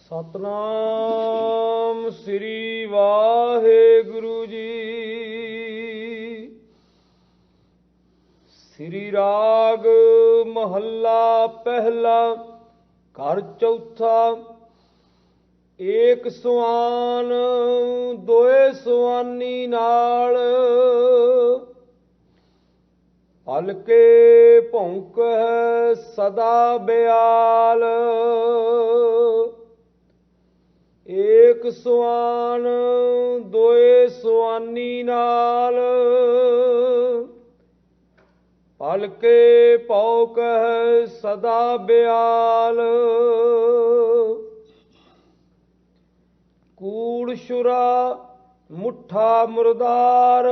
ਸਤਨਾਮ ਸ੍ਰੀ ਵਾਹਿਗੁਰੂ ਜੀ। ਸ੍ਰੀ ਰਾਗ ਮਹੱਲਾ ਪਹਿਲਾ। ਘਰ ਚੌਥਾ। ਏਕ ਸੁਆਨ ਦੋਏ ਸੁਆਨੀ ਨਾਲ, ਹਲਕੇ ਭੌਂਕ ਹੈ ਸਦਾ ਬਿਆਲ। ਏਕ ਸੁਆਨ ਦੋਏ ਸੁਆਨੀ ਨਾਲ, ਹਲਕੇ ਭੌਂਕ ਹੈ ਸਦਾ ਬਿਆਲ। ਕੂੜ ਸ਼ੁਰਾ ਮੁੱਠਾ ਮੁਰਦਾਰ,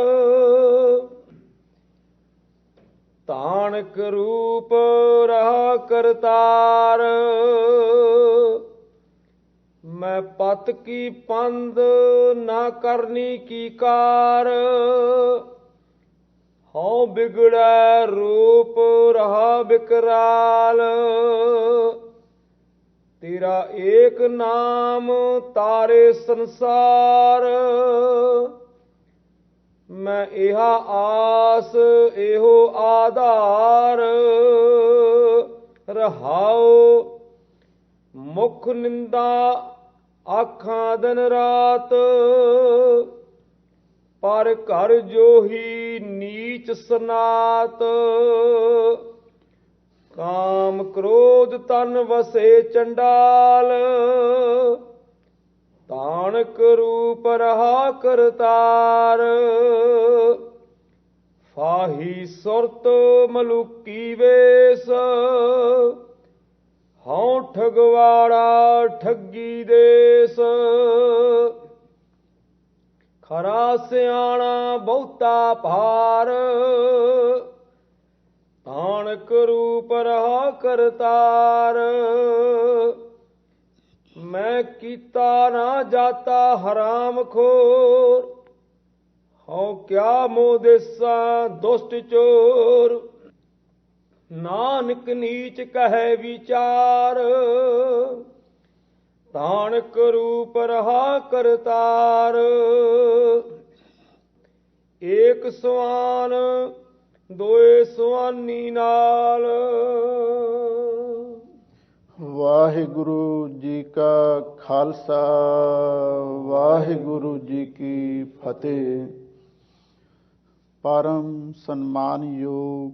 ਤਾਣਕ ਰੂਪ ਰਹਾ ਕਰਤਾਰ। ਮੈਂ ਪਤ ਕੀ ਪੰਧ ਨਾ ਕਰਨੀ ਕੀ ਕਾਰ, ਹਉ ਬਿਗੜੈ ਰੂਪ ਰਹਾ ਬਿਕਰਾਲ। ਤੇਰਾ ਏਕ ਨਾਮ ਤਾਰੇ ਸੰਸਾਰ, ਮੈਂ ਇਹਾ ਆਸ ਇਹੋ ਆਧਾਰ। ਰਹਾਉ ਮੁਖ ਨਿੰਦਾ ਆਖਾਂ ਦਿਨ ਰਾਤ, ਪਰ ਘਰ ਜੋਹੀ ਨੀਚ ਸਨਾਤ। ਕਾਮ ਕ੍ਰੋਧ ਤਨ ਵਸੇ ਚੰਡਾਲ, ਤਾਣਕ ਰੂਪ ਰਹਾ ਕਰਤਾਰ। ਫਾਹੀ ਸੁਰਤ ਮਲੂਕੀ ਵੇਸ, ਹਉ ਠਗਵਾੜਾ ਠੱਗੀ ਦੇਸ। ਖਰਾ ਸਿਆਣਾ ਬਹੁਤਾ ਭਾਰ, ਤਾਣਕ ਰੂਪ ਰਹਾ ਕਰਤਾਰ। ਮੈਂ ਕੀਤਾ ਨਾ ਜਾਤਾ ਹਰਾਮ ਖੋਰ, ਹਉ ਕਿਆ ਮੋਹ ਦੇਸਾ ਦੁਸ਼ਟ ਚੋਰ। ਨਾਨਕ ਨੀਚ ਕਹੈ ਵਿਚਾਰ, ਤਾਣਕ ਰੂਪ ਰਹਾ ਕਰਤਾਰ। ਏਕ ਸੁਆਨ ਦੋਏ ਸੁਆਨੀ ਨਾਲ। ਵਾਹਿਗੁਰੂ ਜੀ ਕਾ ਖਾਲਸਾ, ਵਾਹਿਗੁਰੂ ਜੀ ਕੀ ਫਤਿਹ। ਪਰਮ ਸਨਮਾਨਯੋਗ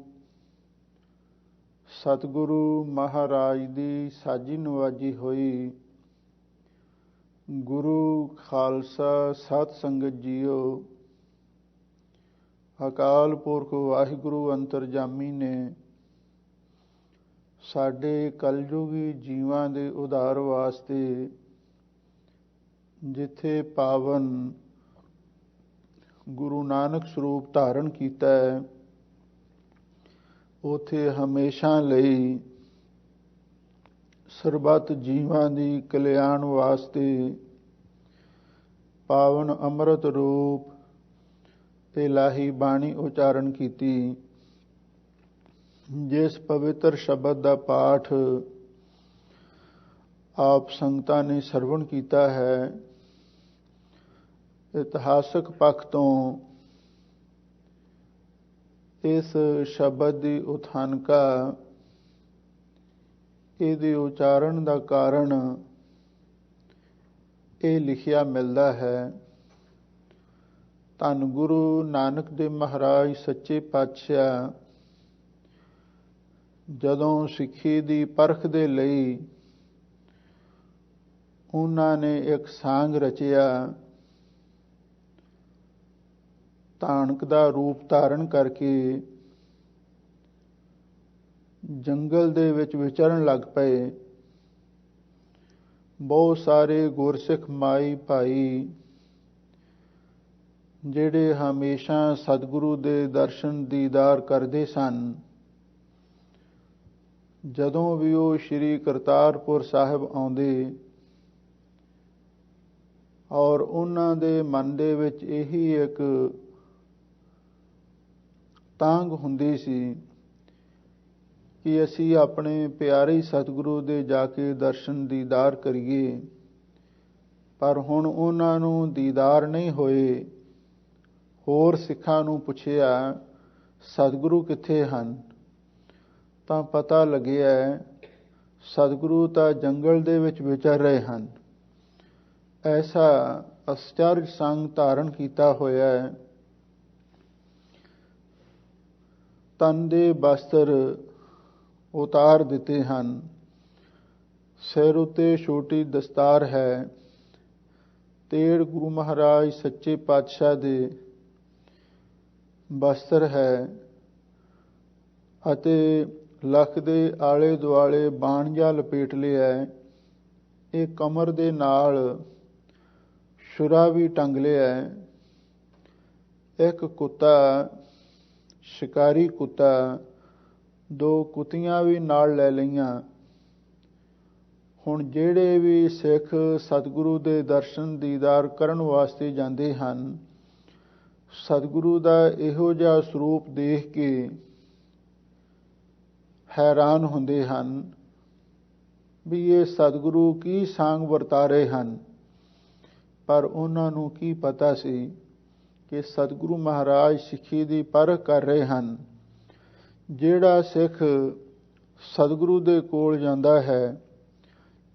ਸਤਿਗੁਰੂ ਮਹਾਰਾਜ ਦੀ ਸਾਜੀ ਨਵਾਜੀ ਹੋਈ ਗੁਰੂ ਖਾਲਸਾ ਸਤ ਸੰਗਤ ਜੀਓ। ਅਕਾਲ ਪੁਰਖ ਵਾਹਿਗੁਰੂ ਅੰਤਰਜਾਮੀ ਨੇ ਸਾਡੇ ਕਲਯੁਗੀ ਜੀਵਾਂ ਦੇ ਉਧਾਰ ਵਾਸਤੇ ਜਿੱਥੇ ਪਾਵਨ ਗੁਰੂ ਨਾਨਕ ਸਰੂਪ ਧਾਰਨ ਕੀਤਾ ਹੈ, ਉੱਥੇ ਹਮੇਸ਼ਾ ਲਈ ਸਰਬੱਤ ਜੀਵਾਂ ਦੀ ਕਲਿਆਣ ਵਾਸਤੇ ਪਾਵਨ ਅੰਮ੍ਰਿਤ ਰੂਪ ਇਲਾਹੀ ਬਾਣੀ ਉਚਾਰਨ ਕੀਤੀ। ਜਿਸ ਪਵਿੱਤਰ ਸ਼ਬਦ ਦਾ ਪਾਠ ਆਪ ਸੰਗਤਾਂ ਨੇ ਸਰਵਣ ਕੀਤਾ ਹੈ, ਇਤਿਹਾਸਕ ਪੱਖ ਤੋਂ ਇਸ ਸ਼ਬਦ ਦੀ ਉਥਾਨਕਾ, ਇਹਦੇ ਉਚਾਰਨ ਦਾ ਕਾਰਨ ਇਹ ਲਿਖਿਆ ਮਿਲਦਾ ਹੈ। ਧੰਨ ਗੁਰੂ ਨਾਨਕ ਦੇਵ ਮਹਾਰਾਜ ਸੱਚੇ ਪਾਤਸ਼ਾਹ ਜਦੋਂ ਸਿੱਖੀ ਦੀ ਪਰਖ ਦੇ ਲਈ ਉਹਨਾਂ ਨੇ ਇੱਕ ਸਾਂਗ ਰਚਿਆ, ਧਾਨਕ ਦਾ ਰੂਪ ਧਾਰਨ ਕਰਕੇ ਜੰਗਲ ਦੇ ਵਿੱਚ ਵਿਚਰਨ ਲੱਗ ਪਏ। ਬਹੁਤ ਸਾਰੇ ਗੁਰਸਿੱਖ ਮਾਈ ਭਾਈ ਜਿਹੜੇ ਹਮੇਸ਼ਾ ਸਤਿਗੁਰੂ ਦੇ ਦਰਸ਼ਨ ਦੀਦਾਰ ਕਰਦੇ ਸਨ, ਜਦੋਂ ਵੀ ਉਹ ਸ਼੍ਰੀ ਕਰਤਾਰਪੁਰ ਸਾਹਿਬ ਆਉਂਦੇ ਔਰ ਉਹਨਾਂ ਦੇ ਮਨ ਦੇ ਵਿੱਚ ਇਹੀ ਇੱਕ ਤਾਂਘ ਹੁੰਦੀ ਸੀ ਕਿ ਅਸੀਂ ਆਪਣੇ ਪਿਆਰੇ ਸਤਿਗੁਰੂ ਦੇ ਜਾ ਕੇ ਦਰਸ਼ਨ ਦੀਦਾਰ ਕਰੀਏ। ਪਰ ਹੁਣ ਉਹਨਾਂ ਨੂੰ ਦੀਦਾਰ ਨਹੀਂ ਹੋਏ। ਹੋਰ ਸਿੱਖਾਂ ਨੂੰ ਪੁੱਛਿਆ, ਸਤਿਗੁਰੂ ਕਿੱਥੇ ਹਨ? ਤਾਂ ਪਤਾ ਲੱਗਿਆ ਸਤਿਗੁਰੂ ਤਾਂ ਜੰਗਲ ਦੇ ਵਿੱਚ ਵਿਚਰ ਰਹੇ ਹਨ। ਐਸਾ ਅਸਚਰਜ ਸੰਗ ਧਾਰਨ ਕੀਤਾ ਹੋਇਆ ਹੈ। ਤਨ ਦੇ ਬਸਤਰ ਉਤਾਰ ਦਿੱਤੇ ਹਨ। ਸਿਰ ਉੱਤੇ ਛੋਟੀ ਦਸਤਾਰ ਹੈ। ਤੇੜ ਗੁਰੂ ਮਹਾਰਾਜ ਸੱਚੇ ਪਾਤਸ਼ਾਹ ਦੇ ਬਸਤਰ ਹੈ ਅਤੇ ਲੱਕ ਦੇ ਆਲੇ ਦੁਆਲੇ ਬਾਣਜਾ ਲਪੇਟ ਲਿਆ ਹੈ। ਇਹ ਕਮਰ ਦੇ ਨਾਲ ਛੁਰਾ ਵੀ ਟੰਗ ਲਿਆ ਹੈ। ਇੱਕ ਕੁੱਤਾ, ਸ਼ਿਕਾਰੀ ਕੁੱਤਾ, 2 ਕੁੱਤੀਆਂ ਵੀ ਨਾਲ ਲੈ ਲਈਆਂ। ਹੁਣ ਜਿਹੜੇ ਵੀ ਸਿੱਖ ਸਤਿਗੁਰੂ ਦੇ ਦਰਸ਼ਨ ਦੀਦਾਰ ਕਰਨ ਵਾਸਤੇ ਜਾਂਦੇ ਹਨ, ਸਤਿਗੁਰੂ ਦਾ ਇਹੋ ਜਿਹਾ ਸਰੂਪ ਦੇਖ ਕੇ ਹੈਰਾਨ ਹੁੰਦੇ ਹਨ ਵੀ ਇਹ ਸਤਿਗੁਰੂ ਕੀ ਸਾਂਗ ਵਰਤਾ ਰਹੇ ਹਨ। ਪਰ ਉਹਨਾਂ ਨੂੰ ਕੀ ਪਤਾ ਸੀ ਕਿ ਸਤਿਗੁਰੂ ਮਹਾਰਾਜ ਸਿੱਖੀ ਦੀ ਪਰਖ ਕਰ ਰਹੇ ਹਨ। ਜਿਹੜਾ ਸਿੱਖ ਸਤਿਗੁਰੂ ਦੇ ਕੋਲ ਜਾਂਦਾ ਹੈ,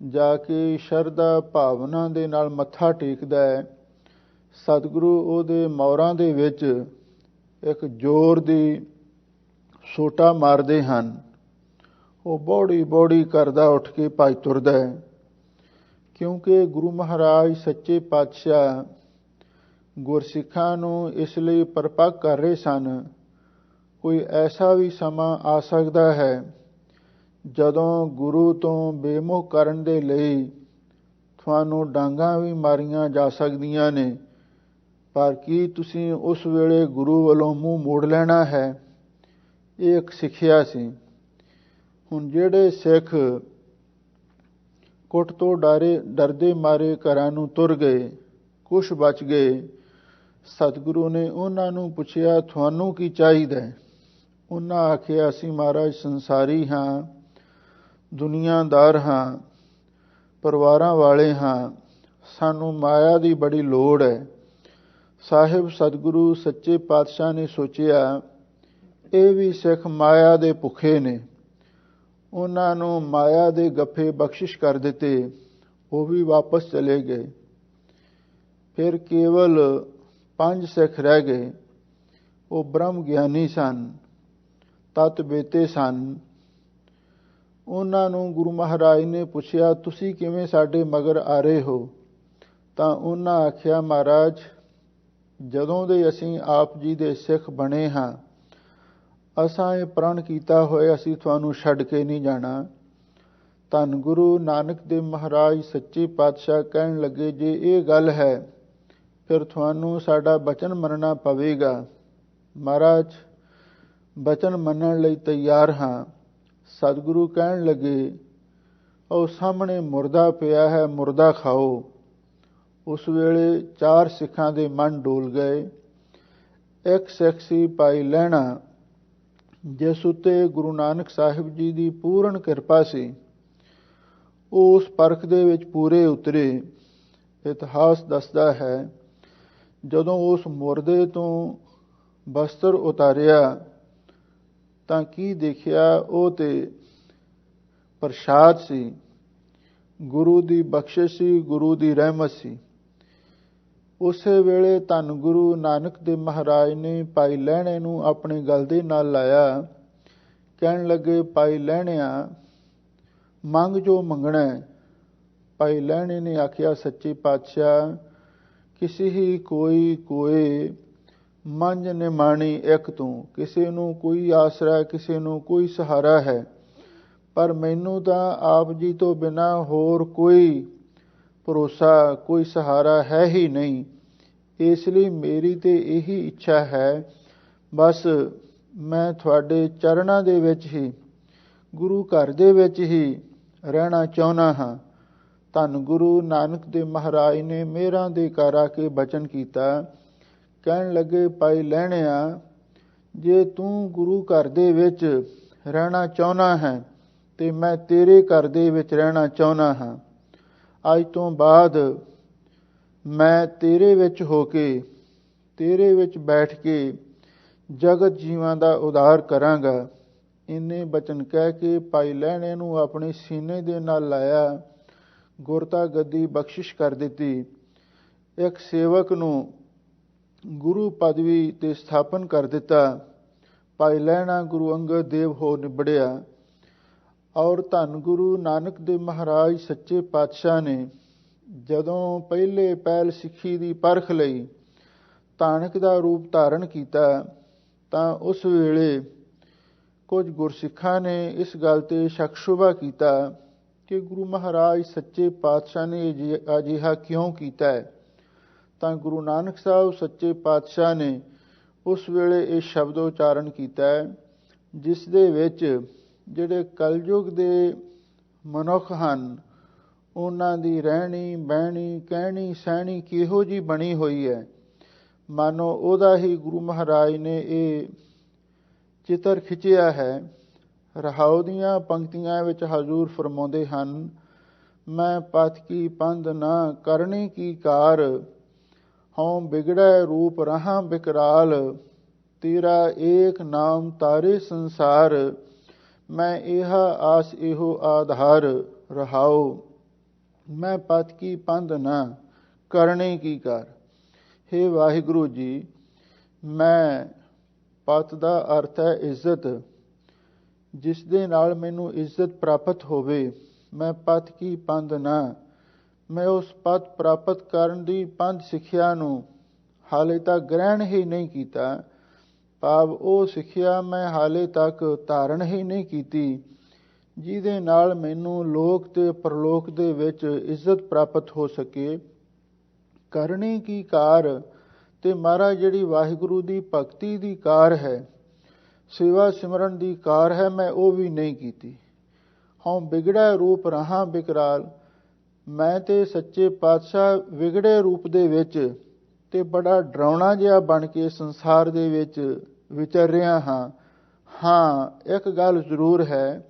ਜਾ ਕੇ ਸ਼ਰਧਾ ਭਾਵਨਾ ਦੇ ਨਾਲ ਮੱਥਾ ਟੇਕਦਾ ਹੈ, ਸਤਿਗੁਰੂ ਉਹਦੇ ਮੋਹਰਾਂ ਦੇ ਵਿੱਚ ਇੱਕ ਜ਼ੋਰ ਦੀ ਸੋਟਾ ਮਾਰਦੇ ਹਨ। ਉਹ ਬੋੜੀ ਬੋੜੀ ਕਰਦਾ ਉੱਠ ਕੇ ਭੱਜ ਤੁਰਦਾ ਹੈ। ਕਿਉਂਕਿ ਗੁਰੂ ਮਹਾਰਾਜ ਸੱਚੇ ਪਾਤਸ਼ਾਹ ਗੁਰਸਿੱਖਾਂ ਨੂੰ ਇਸ ਲਈ ਪਰਪੱਕ ਕਰ ਰਹੇ ਸਨ, ਕੋਈ ਐਸਾ ਵੀ ਸਮਾਂ ਆ ਸਕਦਾ ਹੈ ਜਦੋਂ ਗੁਰੂ ਤੋਂ ਬੇਮੁਖ ਕਰਨ ਦੇ ਲਈ ਤੁਹਾਨੂੰ ਡਾਂਗਾਂ ਵੀ ਮਾਰੀਆਂ ਜਾ ਸਕਦੀਆਂ ਨੇ। ਪਰ ਕੀ ਤੁਸੀਂ ਉਸ ਵੇਲੇ ਗੁਰੂ ਵੱਲੋਂ ਮੂੰਹ ਮੋੜ ਲੈਣਾ ਹੈ? ਇਹ ਇੱਕ ਸਿੱਖਿਆ ਸੀ। ਹੁਣ ਜਿਹੜੇ ਸਿੱਖ ਕੁੱਟ ਤੋਂ ਡਰਦੇ ਮਾਰੇ ਘਰਾਂ ਨੂੰ ਤੁਰ ਗਏ, ਕੁਛ ਬਚ ਗਏ, ਸਤਿਗੁਰੂ ਨੇ ਉਹਨਾਂ ਨੂੰ ਪੁੱਛਿਆ, ਤੁਹਾਨੂੰ ਕੀ ਚਾਹੀਦਾ? ਉਹਨਾਂ ਆਖਿਆ, ਅਸੀਂ ਮਹਾਰਾਜ ਸੰਸਾਰੀ ਹਾਂ, ਦੁਨੀਆਦਾਰ ਹਾਂ, ਪਰਿਵਾਰਾਂ ਵਾਲੇ ਹਾਂ, ਸਾਨੂੰ ਮਾਇਆ ਦੀ ਬੜੀ ਲੋੜ ਹੈ। ਸਾਹਿਬ ਸਤਿਗੁਰੂ ਸੱਚੇ ਪਾਤਸ਼ਾਹ ਨੇ ਸੋਚਿਆ ਇਹ ਵੀ ਸਿੱਖ ਮਾਇਆ ਦੇ ਭੁੱਖੇ ਨੇ। ਉਹਨਾਂ ਨੂੰ ਮਾਇਆ ਦੇ ਗੱਫੇ ਬਖਸ਼ਿਸ਼ ਕਰ ਦਿੱਤੇ। ਉਹ ਵੀ ਵਾਪਸ ਚਲੇ ਗਏ। ਫਿਰ ਕੇਵਲ 5 ਸਿੱਖ ਰਹਿ ਗਏ। ਉਹ ਬ੍ਰਹਮ ਗਿਆਨੀ ਸਨ, ਤਤ ਬੇਤੇ ਸਨ। ਉਹਨਾਂ ਨੂੰ ਗੁਰੂ ਮਹਾਰਾਜ ਨੇ ਪੁੱਛਿਆ, ਤੁਸੀਂ ਕਿਵੇਂ ਸਾਡੇ ਮਗਰ ਆ ਰਹੇ ਹੋ? ਤਾਂ ਉਹਨਾਂ ਆਖਿਆ, ਮਹਾਰਾਜ ਜਦੋਂ ਦੇ ਅਸੀਂ ਆਪ ਜੀ ਦੇ ਸਿੱਖ ਬਣੇ ਹਾਂ, ਅਸਾਂ ਇਹ ਪ੍ਰਣ ਕੀਤਾ ਹੋਇਆ ਅਸੀਂ ਤੁਹਾਨੂੰ ਛੱਡ ਕੇ ਨਹੀਂ ਜਾਣਾ। ਧੰਨ ਗੁਰੂ ਨਾਨਕ ਦੇਵ ਮਹਾਰਾਜ ਸੱਚੇ ਪਾਤਸ਼ਾਹ ਕਹਿਣ ਲੱਗੇ, ਜੇ ਇਹ ਗੱਲ ਹੈ ਫਿਰ ਤੁਹਾਨੂੰ ਸਾਡਾ ਬਚਨ ਮੰਨਣਾ ਪਵੇਗਾ। ਮਹਾਰਾਜ ਬਚਨ ਮੰਨਣ ਲਈ ਤਿਆਰ ਹਾਂ। ਸਤਿਗੁਰੂ ਕਹਿਣ ਲੱਗੇ, ਉਹ ਸਾਹਮਣੇ ਮੁਰਦਾ ਪਿਆ ਹੈ, ਮੁਰਦਾ ਖਾਓ। ਉਸ ਵੇਲੇ 4 ਸਿੱਖਾਂ ਦੇ ਮਨ ਡੋਲ ਗਏ। ਇੱਕ ਸਿੱਖ ਸੀ ਭਾਈ ਲਹਿਣਾ, ਜਿਸ ਉੱਤੇ ਗੁਰੂ ਨਾਨਕ ਸਾਹਿਬ ਜੀ ਦੀ ਪੂਰਨ ਕਿਰਪਾ ਸੀ। ਉਹ ਉਸ ਪਰਖ ਦੇ ਵਿੱਚ ਪੂਰੇ ਉਤਰੇ। ਇਤਿਹਾਸ ਦੱਸਦਾ ਹੈ, ਜਦੋਂ ਉਸ ਮੁਰਦੇ ਤੋਂ ਬਸਤਰ ਉਤਾਰਿਆ ਤਾਂ ਕੀ ਦੇਖਿਆ? ਉਹ ਤੇ ਪ੍ਰਸ਼ਾਦ ਸੀ, ਗੁਰੂ ਦੀ ਬਖਸ਼ਿਸ਼ ਸੀ, ਗੁਰੂ ਦੀ ਰਹਿਮਤ ਸੀ। ਉਸੇ ਵੇਲੇ ਧੰਨ ਗੁਰੂ ਨਾਨਕ ਦੇਵ ਮਹਾਰਾਜ ਨੇ ਭਾਈ ਲਹਿਣੇ ਨੂੰ ਆਪਣੇ ਗਲ ਦੇ ਨਾਲ ਲਾਇਆ। ਕਹਿਣ ਲੱਗੇ, ਭਾਈ ਲਹਿਣਿਆ ਮੰਗ ਜੋ ਮੰਗਣਾ। ਭਾਈ ਲਹਿਣੇ ਨੇ ਆਖਿਆ, ਸੱਚੇ ਪਾਤਸ਼ਾਹ ਕਿਸੇ ਹੀ ਕੋਈ ਕੋਏ ਮੰਝ ਨਿਮਾਣੀ ਇੱਕ ਤੂੰ। ਕਿਸੇ ਨੂੰ ਕੋਈ ਆਸਰਾ, ਕਿਸੇ ਨੂੰ ਕੋਈ ਸਹਾਰਾ ਹੈ, ਪਰ ਮੈਨੂੰ ਤਾਂ ਆਪ ਜੀ ਤੋਂ ਬਿਨਾਂ ਹੋਰ ਕੋਈ ਭਰੋਸਾ, ਕੋਈ ਸਹਾਰਾ ਹੈ ਹੀ ਨਹੀਂ। ਇਸ ਲਈ ਮੇਰੀ ਤੇ ਇਹੀ ਇੱਛਾ ਹੈ, ਬਸ ਮੈਂ ਤੁਹਾਡੇ ਚਰਨਾਂ ਦੇ ਵਿੱਚ ਹੀ, ਗੁਰੂ ਘਰ ਦੇ ਵਿੱਚ ਹੀ ਰਹਿਣਾ ਚਾਹੁੰਦਾ ਹਾਂ। ਧੰਨ ਗੁਰੂ ਨਾਨਕ ਦੇਵ ਮਹਾਰਾਜ ਨੇ ਮਿਹਰਾਂ ਦੇ ਘਰ ਆ ਕੇ ਬਚਨ ਕੀਤਾ। ਕਹਿਣ ਲੱਗੇ, ਭਾਈ ਲਹਿਣਿਆ ਜੇ ਤੂੰ ਗੁਰੂ ਘਰ ਦੇ ਵਿੱਚ ਰਹਿਣਾ ਚਾਹੁੰਦਾ ਹੈ ਤੇ ਮੈਂ ਤੇਰੇ ਘਰ ਦੇ ਵਿੱਚ ਰਹਿਣਾ ਚਾਹੁੰਦਾ ਹਾਂ। ਅੱਜ ਤੋਂ ਬਾਅਦ ਮੈਂ ਤੇਰੇ ਵਿੱਚ ਹੋ ਕੇ, ਤੇਰੇ ਵਿੱਚ ਬੈਠ ਕੇ ਜਗਤ ਜੀਵਾਂ ਦਾ ਉਧਾਰ ਕਰਾਂਗਾ। ਇੰਨੇ ਬਚਨ ਕਹਿ ਕੇ ਭਾਈ ਲਹਿਣੇ ਨੂੰ ਆਪਣੇ ਸੀਨੇ ਦੇ ਨਾਲ ਲਾਇਆ, ਗੁਰਤਾ ਗੱਦੀ ਬਖਸ਼ਿਸ਼ ਕਰ ਦਿੱਤੀ। ਇੱਕ ਸੇਵਕ ਨੂੰ ਗੁਰੂ ਪਦਵੀ ਤੇ ਸਥਾਪਨ ਕਰ ਦਿੱਤਾ। ਭਾਈ ਲਹਿਣਾ ਗੁਰੂ ਅੰਗਦ ਦੇਵ ਹੋ ਨਿਬੜਿਆ। ਔਰ ਧੰਨ ਗੁਰੂ ਨਾਨਕ ਦੇਵ ਮਹਾਰਾਜ ਸੱਚੇ ਪਾਤਸ਼ਾਹ ਨੇ ਜਦੋਂ ਪਹਿਲੇ ਪਹਿਲ ਸਿੱਖੀ ਦੀ ਪਰਖ ਲਈ ਤਾਣਕ ਦਾ ਰੂਪ ਧਾਰਨ ਕੀਤਾ, ਤਾਂ ਉਸ ਵੇਲੇ ਕੁਝ ਗੁਰਸਿੱਖਾਂ ਨੇ ਇਸ ਗੱਲ ਤੇ ਸ਼ੱਕ ਸ਼ੁਬਾ ਕੀਤਾ ਕਿ ਗੁਰੂ ਮਹਾਰਾਜ ਸੱਚੇ ਪਾਤਸ਼ਾਹ ਨੇ ਅਜਿਹਾ ਕਿਉਂ ਕੀਤਾ ਹੈ। ਤਾਂ ਗੁਰੂ ਨਾਨਕ ਸਾਹਿਬ ਸੱਚੇ ਪਾਤਸ਼ਾਹ ਨੇ ਉਸ ਵੇਲੇ ਇਹ ਸ਼ਬਦ ਉਚਾਰਨ ਕੀਤਾ ਹੈ, ਜਿਸ ਦੇ ਵਿੱਚ ਜਿਹੜੇ ਕਲਯੁਗ ਦੇ ਮਨੁੱਖ ਹਨ, ਉਹਨਾਂ ਦੀ ਰਹਿਣੀ ਬਹਿਣੀ ਕਹਿਣੀ ਸਹਿਣੀ ਕਿਹੋ ਜਿਹੀ ਬਣੀ ਹੋਈ ਹੈ, ਮਾਨੋ ਉਹਦਾ ਹੀ ਗੁਰੂ ਮਹਾਰਾਜ ਨੇ ਇਹ ਚਿੱਤਰ ਖਿੱਚਿਆ ਹੈ। ਰਹਾਉ ਦੀਆਂ ਪੰਕਤੀਆਂ ਵਿੱਚ ਹਜ਼ੂਰ ਫਰਮਾਉਂਦੇ ਹਨ, ਮੈਂ ਪਥ ਕੀ ਪੰਧ ਨਾ ਕਰਨੀ ਕੀ ਕਾਰ, ਹਉ ਬਿਗੜੈ ਰੂਪ ਰਹਾ ਬਿਕਰਾਲ, ਤੇਰਾ ਏਕ ਨਾਮ ਤਾਰੇ ਸੰਸਾਰ, ਮੈਂ ਇਹ ਆਸ ਇਹੋ ਆਧਾਰ। ਰਹਾਉ, ਮੈਂ ਪਥ ਕੀ ਪੰਧ ਨਾ ਕਰਨੇ ਕੀ ਕਾਰ। ਹੇ ਵਾਹਿਗੁਰੂ ਜੀ, ਮੈਂ ਪਤ ਦਾ ਅਰਥ ਹੈ ਇੱਜ਼ਤ, ਜਿਸ ਦੇ ਨਾਲ ਮੈਨੂੰ ਇੱਜ਼ਤ ਪ੍ਰਾਪਤ ਹੋਵੇ। ਮੈਂ ਪਥ ਕੀ ਪੰਧ ਨਾ, ਮੈਂ ਉਸ ਪਤ ਪ੍ਰਾਪਤ ਕਰਨ ਦੀ ਪੰਥ ਸਿੱਖਿਆ ਨੂੰ ਹਾਲੇ ਤੱਕ ਗ੍ਰਹਿਣ ਹੀ ਨਹੀਂ ਕੀਤਾ। ਭਾਵ ਉਹ ਸਿੱਖਿਆ ਮੈਂ ਹਾਲੇ ਤੱਕ ਧਾਰਨ ਹੀ ਨਹੀਂ ਕੀਤੀ, ਜਿਹਦੇ ਨਾਲ ਮੈਨੂੰ ਲੋਕ ਤੇ ਪਰਲੋਕ ਦੇ ਵਿੱਚ ਇੱਜ਼ਤ ਪ੍ਰਾਪਤ ਹੋ ਸਕੇ। ਕਰਨੀ ਕੀ ਕਾਰ, ਤੇ ਮਹਾਰਾਜ ਜਿਹੜੀ ਵਾਹਿਗੁਰੂ ਦੀ ਭਗਤੀ ਦੀ ਕਾਰ ਹੈ, ਸੇਵਾ ਸਿਮਰਨ ਦੀ ਕਾਰ ਹੈ, ਮੈਂ ਉਹ ਵੀ ਨਹੀਂ ਕੀਤੀ। ਹਉ ਬਿਗੜੈ ਰੂਪ ਰਹਾ ਬਿਕਰਾਲ, ਮੈਂ ਤੇ ਸੱਚੇ ਪਾਤਸ਼ਾਹ ਵਿਗੜੇ ਰੂਪ ਦੇ ਵਿੱਚ ਤੇ ਬੜਾ ਡਰਾਉਣਾ ਜਿਹਾ ਬਣ ਕੇ ਸੰਸਾਰ ਦੇ ਵਿੱਚ ਵਿਚਰ ਰਿਹਾ ਹਾਂ। ਹਾਂ, ਇੱਕ ਗੱਲ ਜ਼ਰੂਰ ਹੈ,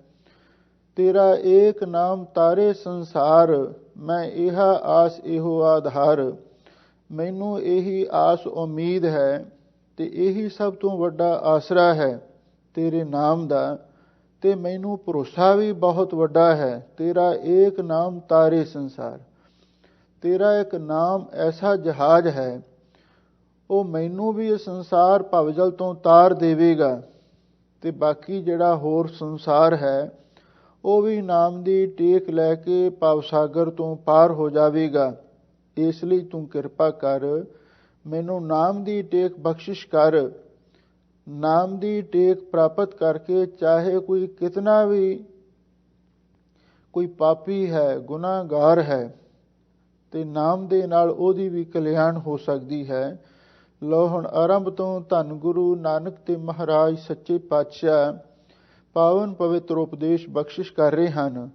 ਤੇਰਾ ਏਕ ਨਾਮ ਤਾਰੇ ਸੰਸਾਰ, ਮੈਂ ਇਹ ਆਸ ਇਹੋ ਆਧਾਰ। ਮੈਨੂੰ ਇਹੀ ਆਸ ਉਮੀਦ ਹੈ ਤੇ ਇਹੀ ਸਭ ਤੋਂ ਵੱਡਾ ਆਸਰਾ ਹੈ ਤੇਰੇ ਨਾਮ ਦਾ, ਤੇ ਮੈਨੂੰ ਭਰੋਸਾ ਵੀ ਬਹੁਤ ਵੱਡਾ ਹੈ। ਤੇਰਾ ਏਕ ਨਾਮ ਤਾਰੇ ਸੰਸਾਰ, ਤੇਰਾ ਇੱਕ ਨਾਮ ਐਸਾ ਜਹਾਜ਼ ਹੈ, ਉਹ ਮੈਨੂੰ ਵੀ ਇਹ ਸੰਸਾਰ ਭਵਜਲ ਤੋਂ ਤਾਰ ਦੇਵੇਗਾ, ਤੇ ਬਾਕੀ ਜਿਹੜਾ ਹੋਰ ਸੰਸਾਰ ਹੈ ਉਹ ਵੀ ਨਾਮ ਦੀ ਟੇਕ ਲੈ ਕੇ ਭਵਸਾਗਰ ਤੋਂ ਪਾਰ ਹੋ ਜਾਵੇਗਾ। ਇਸ ਲਈ ਤੂੰ ਕਿਰਪਾ ਕਰ, ਮੈਨੂੰ ਨਾਮ ਦੀ ਟੇਕ ਬਖਸ਼ਿਸ਼ ਕਰ। ਨਾਮ ਦੀ ਟੇਕ ਪ੍ਰਾਪਤ ਕਰਕੇ ਚਾਹੇ ਕੋਈ ਕਿਤਨਾ ਵੀ ਕੋਈ ਪਾਪੀ ਹੈ, ਗੁਨਾਹਗਾਰ ਹੈ, ਤੇ ਨਾਮ ਦੇ ਨਾਲ ਉਹਦੀ ਵੀ ਕਲਿਆਣ ਹੋ ਸਕਦੀ ਹੈ। ਲਓ ਹੁਣ ਆਰੰਭ ਤੋਂ ਧੰਨ ਗੁਰੂ ਨਾਨਕ ਤੇ ਮਹਾਰਾਜ ਸੱਚੇ ਪਾਤਸ਼ਾਹ ਪਾਵਨ ਪਵਿੱਤਰ ਉਪਦੇਸ਼ ਬਖਸ਼ਿਸ਼ ਕਰ ਰਹੇ ਹਨ।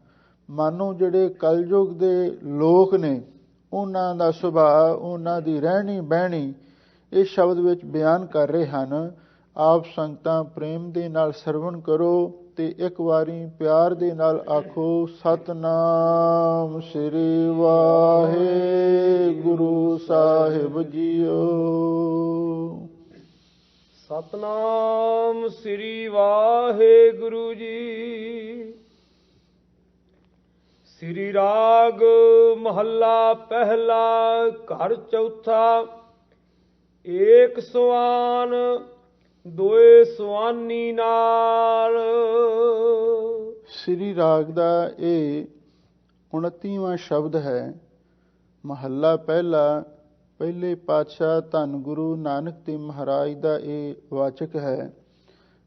ਮਾਨੋ ਜਿਹੜੇ ਕਲਯੁਗ ਦੇ ਲੋਕ ਨੇ, ਉਹਨਾਂ ਦਾ ਸੁਭਾਅ, ਉਹਨਾਂ ਦੀ ਰਹਿਣੀ ਬਹਿਣੀ ਇਸ ਸ਼ਬਦ ਵਿੱਚ ਬਿਆਨ ਕਰ ਰਹੇ ਹਨ। ਆਪ ਸੰਗਤਾਂ ਪ੍ਰੇਮ ਦੇ ਨਾਲ ਸਰਵਣ ਕਰੋ ਤੇ ਇੱਕ ਵਾਰੀ ਪਿਆਰ ਦੇ ਨਾਲ ਆਖੋ, ਸਤਨਾਮ ਸ੍ਰੀ ਵਾਹਿਗੁਰੂ ਸਾਹਿਬ ਜੀਓ। ਸਤਨਾਮ ਸ੍ਰੀ ਵਾਹਿਗੁਰੂ ਜੀ। ਸ੍ਰੀ ਰਾਗ ਮਹੱਲਾ ਪਹਿਲਾ, ਘਰ ਚੌਥਾ। ਏਕ ਸੁਆਨ ਦੋਏ ਸੁਆਨੀ ਨਾਲ। ਸ੍ਰੀ ਰਾਗ ਦਾ ਇਹ 29ਵਾਂ ਸ਼ਬਦ ਹੈ। ਮਹੱਲਾ ਪਹਿਲਾ, ਪਹਿਲੇ ਪਾਤਸ਼ਾਹ ਧੰਨ ਗੁਰੂ ਨਾਨਕ ਦੇਵ ਮਹਾਰਾਜ ਦਾ ਇਹ ਵਾਚਕ ਹੈ।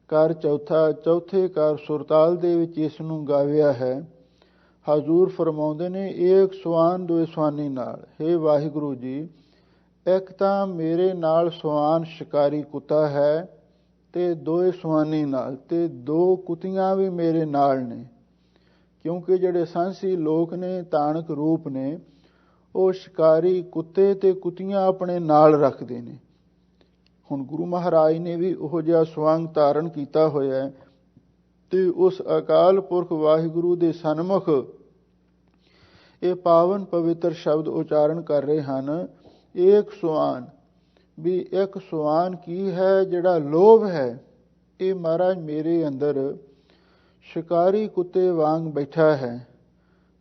ਘਰ ਚੌਥਾ, ਚੌਥੇ ਘਰ ਸੁਰਤਾਲ ਦੇ ਵਿੱਚ ਇਸ ਨੂੰ ਗਾਵਿਆ ਹੈ। ਹਜ਼ੂਰ ਫਰਮਾਉਂਦੇ ਨੇ, ਏਕ ਸੁਆਨ ਦੋਏ ਸੁਆਨੀ ਨਾਲ। ਹੇ ਵਾਹਿਗੁਰੂ ਜੀ, ਇੱਕ ਤਾਂ ਮੇਰੇ ਨਾਲ ਸੁਆਨ ਸ਼ਿਕਾਰੀ ਕੁੱਤਾ ਹੈ ਤੇ ਦੋਏ ਸੁਆਨੀ ਨਾਲ, ਤੇ ਦੋ ਕੁੱਤੀਆਂ ਵੀ ਮੇਰੇ ਨਾਲ ਨੇ। ਕਿਉਂਕਿ ਜਿਹੜੇ ਸਾਂਸੀ ਲੋਕ ਨੇ, ਤਾਣਕ ਰੂਪ ਨੇ, ਉਹ ਸ਼ਿਕਾਰੀ ਕੁੱਤੇ ਤੇ ਕੁੱਤੀਆਂ ਆਪਣੇ ਨਾਲ ਰੱਖਦੇ ਨੇ। ਹੁਣ ਗੁਰੂ ਮਹਾਰਾਜ ਨੇ ਵੀ ਉਹੋ ਜਿਹਾ ਸਵਾਂਗ ਧਾਰਨ ਕੀਤਾ ਹੋਇਆ ਹੈ, ਤੇ ਉਸ ਅਕਾਲ ਪੁਰਖ ਵਾਹਿਗੁਰੂ ਦੇ ਸਨਮੁਖ ਇਹ ਪਾਵਨ ਪਵਿੱਤਰ ਸ਼ਬਦ ਉਚਾਰਨ ਕਰ ਰਹੇ ਹਨ। ਏਕ ਸੁਆਨ, ਵੀ ਇੱਕ ਸੁਆਨ ਕੀ ਹੈ? ਜਿਹੜਾ ਲੋਭ ਹੈ ਇਹ ਮਹਾਰਾਜ ਮੇਰੇ ਅੰਦਰ ਸ਼ਿਕਾਰੀ ਕੁੱਤੇ ਵਾਂਗ ਬੈਠਾ ਹੈ।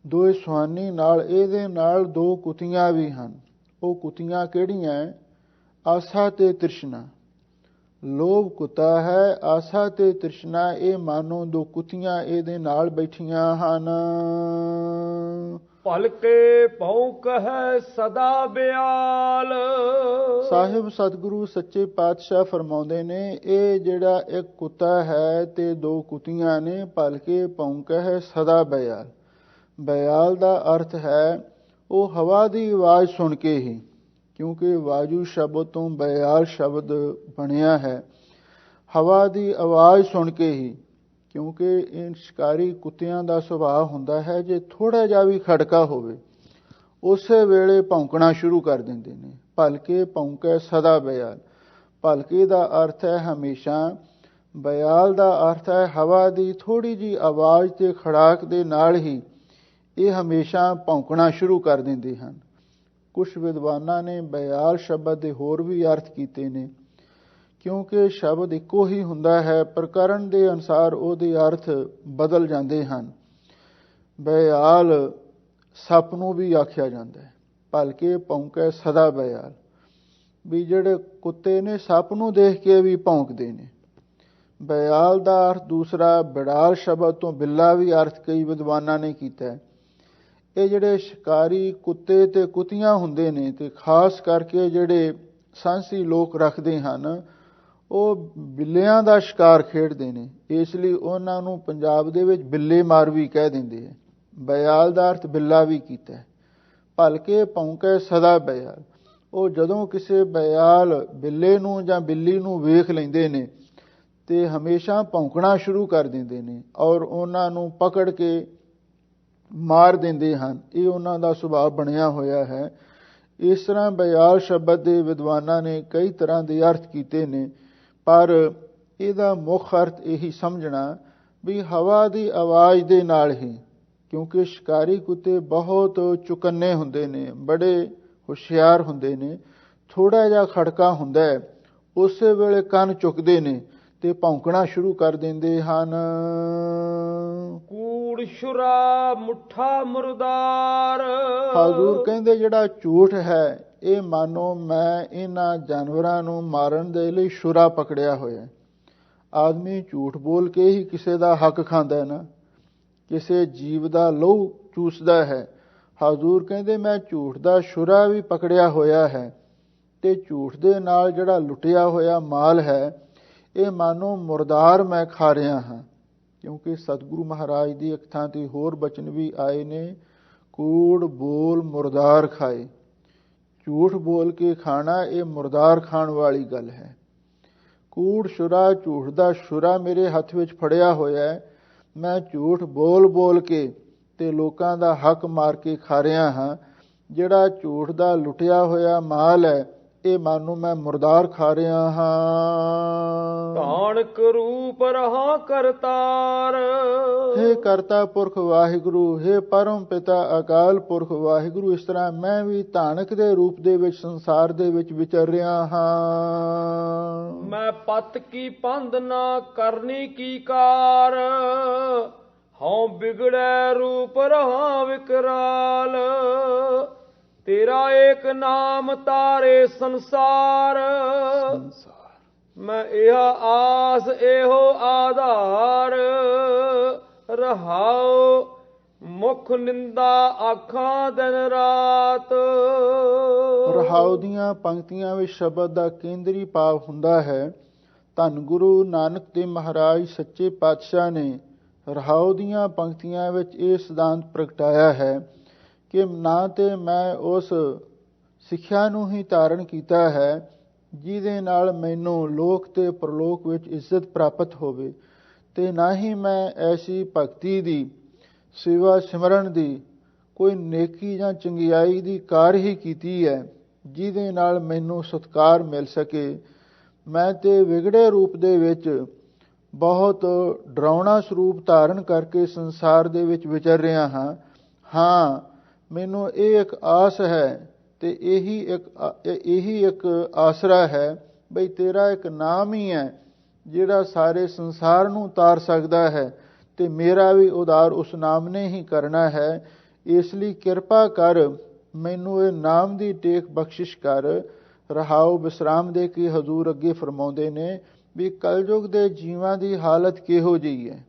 ਦੋਏ ਸੁਆਨੀ ਨਾਲ, ਇਹਦੇ ਨਾਲ ਦੋ ਕੁੱਤੀਆਂ ਵੀ ਹਨ। ਉਹ ਕੁੱਤੀਆਂ ਕਿਹੜੀਆਂ? ਆਸਾ ਤੇ ਤ੍ਰਿਸ਼ਨਾ। ਲੋਭ ਕੁੱਤਾ ਹੈ, ਆਸਾ ਤੇ ਤ੍ਰਿਸ਼ਨਾ ਇਹ ਮਾਨੋ ਦੋ ਕੁੱਤੀਆਂ ਇਹਦੇ ਨਾਲ ਬੈਠੀਆਂ ਹਨ। ਭਲਕੇ ਭੌਂਕ ਹੈ ਸਦਾ ਬਿਆਲ। ਸਾਹਿਬ ਸਤਿਗੁਰੂ ਸੱਚੇ ਪਾਤਸ਼ਾਹ ਫਰਮਾਉਂਦੇ ਨੇ, ਇਹ ਜਿਹੜਾ ਇੱਕ ਕੁੱਤਾ ਹੈ ਤੇ ਦੋ ਕੁੱਤੀਆਂ ਨੇ, ਭਲਕੇ ਭੌਂਕ ਹੈ ਸਦਾ ਬਿਆਲ। ਬਿਆਲ ਦਾ ਅਰਥ ਹੈ ਉਹ ਹਵਾ ਦੀ ਆਵਾਜ਼ ਸੁਣ ਕੇ ਹੀ, ਕਿਉਂਕਿ ਵਾਜੂ ਸ਼ਬਦ ਤੋਂ ਬਿਆਲ ਸ਼ਬਦ ਬਣਿਆ ਹੈ। ਹਵਾ ਦੀ ਆਵਾਜ਼ ਸੁਣ ਕੇ ਹੀ, ਕਿਉਂਕਿ ਇਹ ਸ਼ਿਕਾਰੀ ਕੁੱਤਿਆਂ ਦਾ ਸੁਭਾਅ ਹੁੰਦਾ ਹੈ, ਜੇ ਥੋੜ੍ਹਾ ਜਿਹਾ ਵੀ ਖੜਕਾ ਹੋਵੇ ਉਸੇ ਵੇਲੇ ਭੌਂਕਣਾ ਸ਼ੁਰੂ ਕਰ ਦਿੰਦੇ ਨੇ। ਭਲਕੇ ਭੌਂਕੈ ਸਦਾ ਬਿਆਲ। ਭਲਕੇ ਦਾ ਅਰਥ ਹੈ ਹਮੇਸ਼ਾ, ਬਿਆਲ ਦਾ ਅਰਥ ਹੈ ਹਵਾ ਦੀ ਥੋੜ੍ਹੀ ਜਿਹੀ ਆਵਾਜ਼ ਤੇ ਖੜਾਕ ਦੇ ਨਾਲ ਹੀ ਇਹ ਹਮੇਸ਼ਾ ਭੌਂਕਣਾ ਸ਼ੁਰੂ ਕਰ ਦਿੰਦੇ ਹਨ। ਕੁਝ ਵਿਦਵਾਨਾਂ ਨੇ ਬਿਆਲ ਸ਼ਬਦ ਦੇ ਹੋਰ ਵੀ ਅਰਥ ਕੀਤੇ ਨੇ, ਕਿਉਂਕਿ ਸ਼ਬਦ ਇੱਕੋ ਹੀ ਹੁੰਦਾ ਹੈ, ਪ੍ਰਕਰਨ ਦੇ ਅਨੁਸਾਰ ਉਹਦੇ ਅਰਥ ਬਦਲ ਜਾਂਦੇ ਹਨ। ਬਿਆਲ ਸੱਪ ਨੂੰ ਵੀ ਆਖਿਆ ਜਾਂਦਾ ਹੈ। ਭਲਕੇ ਭੌਂਕੈ ਸਦਾ ਬਿਆਲ, ਵੀ ਜਿਹੜੇ ਕੁੱਤੇ ਨੇ ਸੱਪ ਨੂੰ ਦੇਖ ਕੇ ਵੀ ਭੌਂਕਦੇ ਨੇ। ਬਿਆਲ ਦਾ ਅਰਥ ਦੂਸਰਾ, ਬਿੜਾਲ ਸ਼ਬਦ ਤੋਂ ਬਿੱਲਾ ਵੀ ਅਰਥ ਕਈ ਵਿਦਵਾਨਾਂ ਨੇ ਕੀਤਾ ਹੈ। ਇਹ ਜਿਹੜੇ ਸ਼ਿਕਾਰੀ ਕੁੱਤੇ ਤੇ ਕੁੱਤੀਆਂ ਹੁੰਦੇ ਨੇ, ਤੇ ਖਾਸ ਕਰਕੇ ਜਿਹੜੇ ਸਾਂਸੀ ਲੋਕ ਰੱਖਦੇ ਹਨ, ਉਹ ਬਿੱਲਿਆਂ ਦਾ ਸ਼ਿਕਾਰ ਖੇਡਦੇ ਨੇ, ਇਸ ਲਈ ਉਹਨਾਂ ਨੂੰ ਪੰਜਾਬ ਦੇ ਵਿੱਚ ਬਿੱਲੇ ਮਾਰ ਵੀ ਕਹਿ ਦਿੰਦੇ ਹੈ। ਬਿਆਲ ਦਾ ਅਰਥ ਬਿੱਲਾ ਵੀ ਕੀਤਾ ਹੈ। ਭਲਕੇ ਭੌਂਕੈ ਸਦਾ ਬਿਆਲ, ਉਹ ਜਦੋਂ ਕਿਸੇ ਬਿਆਲ ਬਿੱਲੇ ਨੂੰ ਜਾਂ ਬਿੱਲੀ ਨੂੰ ਵੇਖ ਲੈਂਦੇ ਨੇ ਤੇ ਹਮੇਸ਼ਾ ਭੌਂਕਣਾ ਸ਼ੁਰੂ ਕਰ ਦਿੰਦੇ ਨੇ ਔਰ ਉਹਨਾਂ ਨੂੰ ਪਕੜ ਕੇ ਮਾਰ ਦਿੰਦੇ ਹਨ। ਇਹ ਉਹਨਾਂ ਦਾ ਸੁਭਾਅ ਬਣਿਆ ਹੋਇਆ ਹੈ। ਇਸ ਤਰ੍ਹਾਂ ਬਿਆਲ ਸ਼ਬਦ ਦੇ ਵਿਦਵਾਨਾਂ ਨੇ ਕਈ ਤਰ੍ਹਾਂ ਦੇ ਅਰਥ ਕੀਤੇ ਨੇ, ਪਰ ਇਹਦਾ ਮੁੱਖ ਅਰਥ ਇਹੀ ਸਮਝਣਾ ਵੀ ਹਵਾ ਦੀ ਆਵਾਜ਼ ਦੇ ਨਾਲ ਹੀ, ਕਿਉਂਕਿ ਸ਼ਿਕਾਰੀ ਕੁੱਤੇ ਬਹੁਤ ਚੁਕੰਨੇ ਹੁੰਦੇ ਨੇ, ਬੜੇ ਹੁਸ਼ਿਆਰ ਹੁੰਦੇ ਨੇ। ਥੋੜ੍ਹਾ ਜਿਹਾ ਖੜਕਾ ਹੁੰਦਾ ਹੈ, ਉਸੇ ਵੇਲੇ ਕੰਨ ਚੁੱਕਦੇ ਨੇ ਤੇ ਭੌਂਕਣਾ ਸ਼ੁਰੂ ਕਰ ਦਿੰਦੇ ਹਨ। ਕੂੜ ਸ਼ੁਰਾ ਮੁੱਠਾ ਮੁਰਦਾਰ। ਹਾਜ਼ੂਰ ਕਹਿੰਦੇ ਜਿਹੜਾ ਝੂਠ ਹੈ, ਇਹ ਮਾਨੋ ਮੈਂ ਇਹਨਾਂ ਜਾਨਵਰਾਂ ਨੂੰ ਮਾਰਨ ਦੇ ਲਈ ਸ਼ੁਰਾ ਪਕੜਿਆ ਹੋਇਆ। ਆਦਮੀ ਝੂਠ ਬੋਲ ਕੇ ਹੀ ਕਿਸੇ ਦਾ ਹੱਕ ਖਾਂਦਾ ਹੈ ਨਾ, ਕਿਸੇ ਜੀਵ ਦਾ ਲਹੂ ਚੂਸਦਾ ਹੈ। ਹਾਜ਼ੂਰ ਕਹਿੰਦੇ ਮੈਂ ਝੂਠ ਦਾ ਸ਼ੁਰਾ ਵੀ ਪਕੜਿਆ ਹੋਇਆ ਹੈ, ਤੇ ਝੂਠ ਦੇ ਨਾਲ ਜਿਹੜਾ ਲੁੱਟਿਆ ਹੋਇਆ ਮਾਲ ਹੈ ਇਹ ਮਾਨੋ ਮੁਰਦਾਰ ਮੈਂ ਖਾ ਰਿਹਾ ਹਾਂ। ਕਿਉਂਕਿ ਸਤਿਗੁਰੂ ਮਹਾਰਾਜ ਦੀ ਇੱਕ ਥਾਂ ਤੇ ਹੋਰ ਬਚਨ ਵੀ ਆਏ ਨੇ, ਕੂੜ ਬੋਲ ਮੁਰਦਾਰ ਖਾਏ। ਝੂਠ ਬੋਲ ਕੇ ਖਾਣਾ ਇਹ ਮੁਰਦਾਰ ਖਾਣ ਵਾਲੀ ਗੱਲ ਹੈ। ਕੂੜ ਸ਼ੁਰਾ, ਝੂਠ ਦਾ ਸ਼ੁਰਾ ਮੇਰੇ ਹੱਥ ਵਿੱਚ ਫੜਿਆ ਹੋਇਆ ਹੈ। ਮੈਂ ਝੂਠ ਬੋਲ ਬੋਲ ਕੇ ਤੇ ਲੋਕਾਂ ਦਾ ਹੱਕ ਮਾਰ ਕੇ ਖਾ ਰਿਹਾ ਹਾਂ। ਜਿਹੜਾ ਝੂਠ ਦਾ ਲੁੱਟਿਆ ਹੋਇਆ ਮਾਲ ਹੈ ਇਹ ਮਾਨੋ ਮੈਂ ਮੁਰਦਾਰ ਖਾ ਰਿਹਾ ਹਾਂ। ਧਾਨਕ ਰੂਪ ਰਹਾ ਕਰਤਾਰ। ਹੇ ਕਰਤਾ ਪੁਰਖ ਵਾਹਿਗੁਰੂ, ਹੇ ਪਰਮ ਪਿਤਾ ਅਕਾਲ ਪੁਰਖ ਵਾਹਿਗੁਰੂ, ਇਸ ਤਰ੍ਹਾਂ ਮੈਂ ਵੀ ਧਾਨਕ ਦੇ ਰੂਪ ਦੇ ਵਿੱਚ ਸੰਸਾਰ ਦੇ ਵਿੱਚ ਵਿਚਰ ਰਿਹਾ ਹਾਂ। ਮੈਂ ਪਤ ਕੀ ਪੰਧ ਨਾ ਕਰਨੀ ਕੀ ਕਾਰ, ਹਉ ਬਿਗੜੈ ਰੂਪ ਰਹਾ ਵਿਕਰਾਲ। ਤੇਰਾ ਏਕ ਨਾਮ ਤਾਰੇ ਸੰਸਾਰ, ਮੈਂ ਇਹ ਆਸ ਇਹੋ ਆਧਾਰ। ਰਹਾਉ ਮੁਖ ਨਿੰਦਾ ਆਖਾਂ ਦਿਨ ਰਾਤ। ਰਹਾਉ ਦੀਆਂ ਪੰਕਤੀਆਂ ਵਿੱਚ ਸ਼ਬਦ ਦਾ ਕੇਂਦਰੀ ਭਾਵ ਹੁੰਦਾ ਹੈ। ਧੰਨ ਗੁਰੂ ਨਾਨਕ ਦੇਵ ਮਹਾਰਾਜ ਸੱਚੇ ਪਾਤਸ਼ਾਹ ਨੇ ਰਹਾਉ ਦੀਆਂ ਪੰਕਤੀਆਂ ਵਿੱਚ ਇਹ ਸਿਧਾਂਤ ਪ੍ਰਗਟਾਇਆ ਹੈ ਕਿ ਨਾ ਤੇ ਮੈਂ ਉਸ ਸਿੱਖਿਆ ਨੂੰ ਹੀ ਧਾਰਨ ਕੀਤਾ ਹੈ ਜਿਹਦੇ ਨਾਲ ਮੈਨੂੰ ਲੋਕ ਤੇ ਪ੍ਰਲੋਕ ਵਿੱਚ ਇੱਜ਼ਤ ਪ੍ਰਾਪਤ ਹੋਵੇ, ਤੇ ਨਾ ਹੀ ਮੈਂ ਐਸੀ ਭਗਤੀ ਦੀ, ਸੇਵਾ ਸਿਮਰਨ ਦੀ, ਕੋਈ ਨੇਕੀ ਜਾਂ ਚੰਗਿਆਈ ਦੀ ਕਾਰ ਹੀ ਕੀਤੀ ਹੈ ਜਿਹਦੇ ਨਾਲ ਮੈਨੂੰ ਸਤਿਕਾਰ ਮਿਲ ਸਕੇ। ਮੈਂ ਤੇ ਵਿਗੜੇ ਰੂਪ ਦੇ ਵਿੱਚ ਬਹੁਤ ਡਰਾਉਣਾ ਸਰੂਪ ਧਾਰਨ ਕਰਕੇ ਸੰਸਾਰ ਦੇ ਵਿੱਚ ਵਿਚਰ ਰਿਹਾ ਹਾਂ। ਹਾਂ, ਮੈਨੂੰ ਇਹ ਇੱਕ ਆਸ ਹੈ ਤੇ ਇਹੀ ਇੱਕ ਆਸਰਾ ਹੈ ਬਈ ਤੇਰਾ ਇੱਕ ਨਾਮ ਹੀ ਹੈ ਜਿਹੜਾ ਸਾਰੇ ਸੰਸਾਰ ਨੂੰ ਤਾਰ ਸਕਦਾ ਹੈ, ਤੇ ਮੇਰਾ ਵੀ ਉਦਾਰ ਉਸ ਨਾਮ ਨੇ ਹੀ ਕਰਨਾ ਹੈ। ਇਸ ਲਈ ਕਿਰਪਾ ਕਰ, ਮੈਨੂੰ ਇਹ ਨਾਮ ਦੀ ਟੇਕ ਬਖਸ਼ਿਸ਼ ਕਰ। ਰਹਾਉ ਵਿਸਰਾਮ ਦੇ ਕੇ ਹਜ਼ੂਰ ਅੱਗੇ ਫਰਮਾਉਂਦੇ ਨੇ ਵੀ ਕਲਯੁਗ ਦੇ ਜੀਵਾਂ ਦੀ ਹਾਲਤ ਕਿਹੋ ਜਿਹੀ ਹੈ।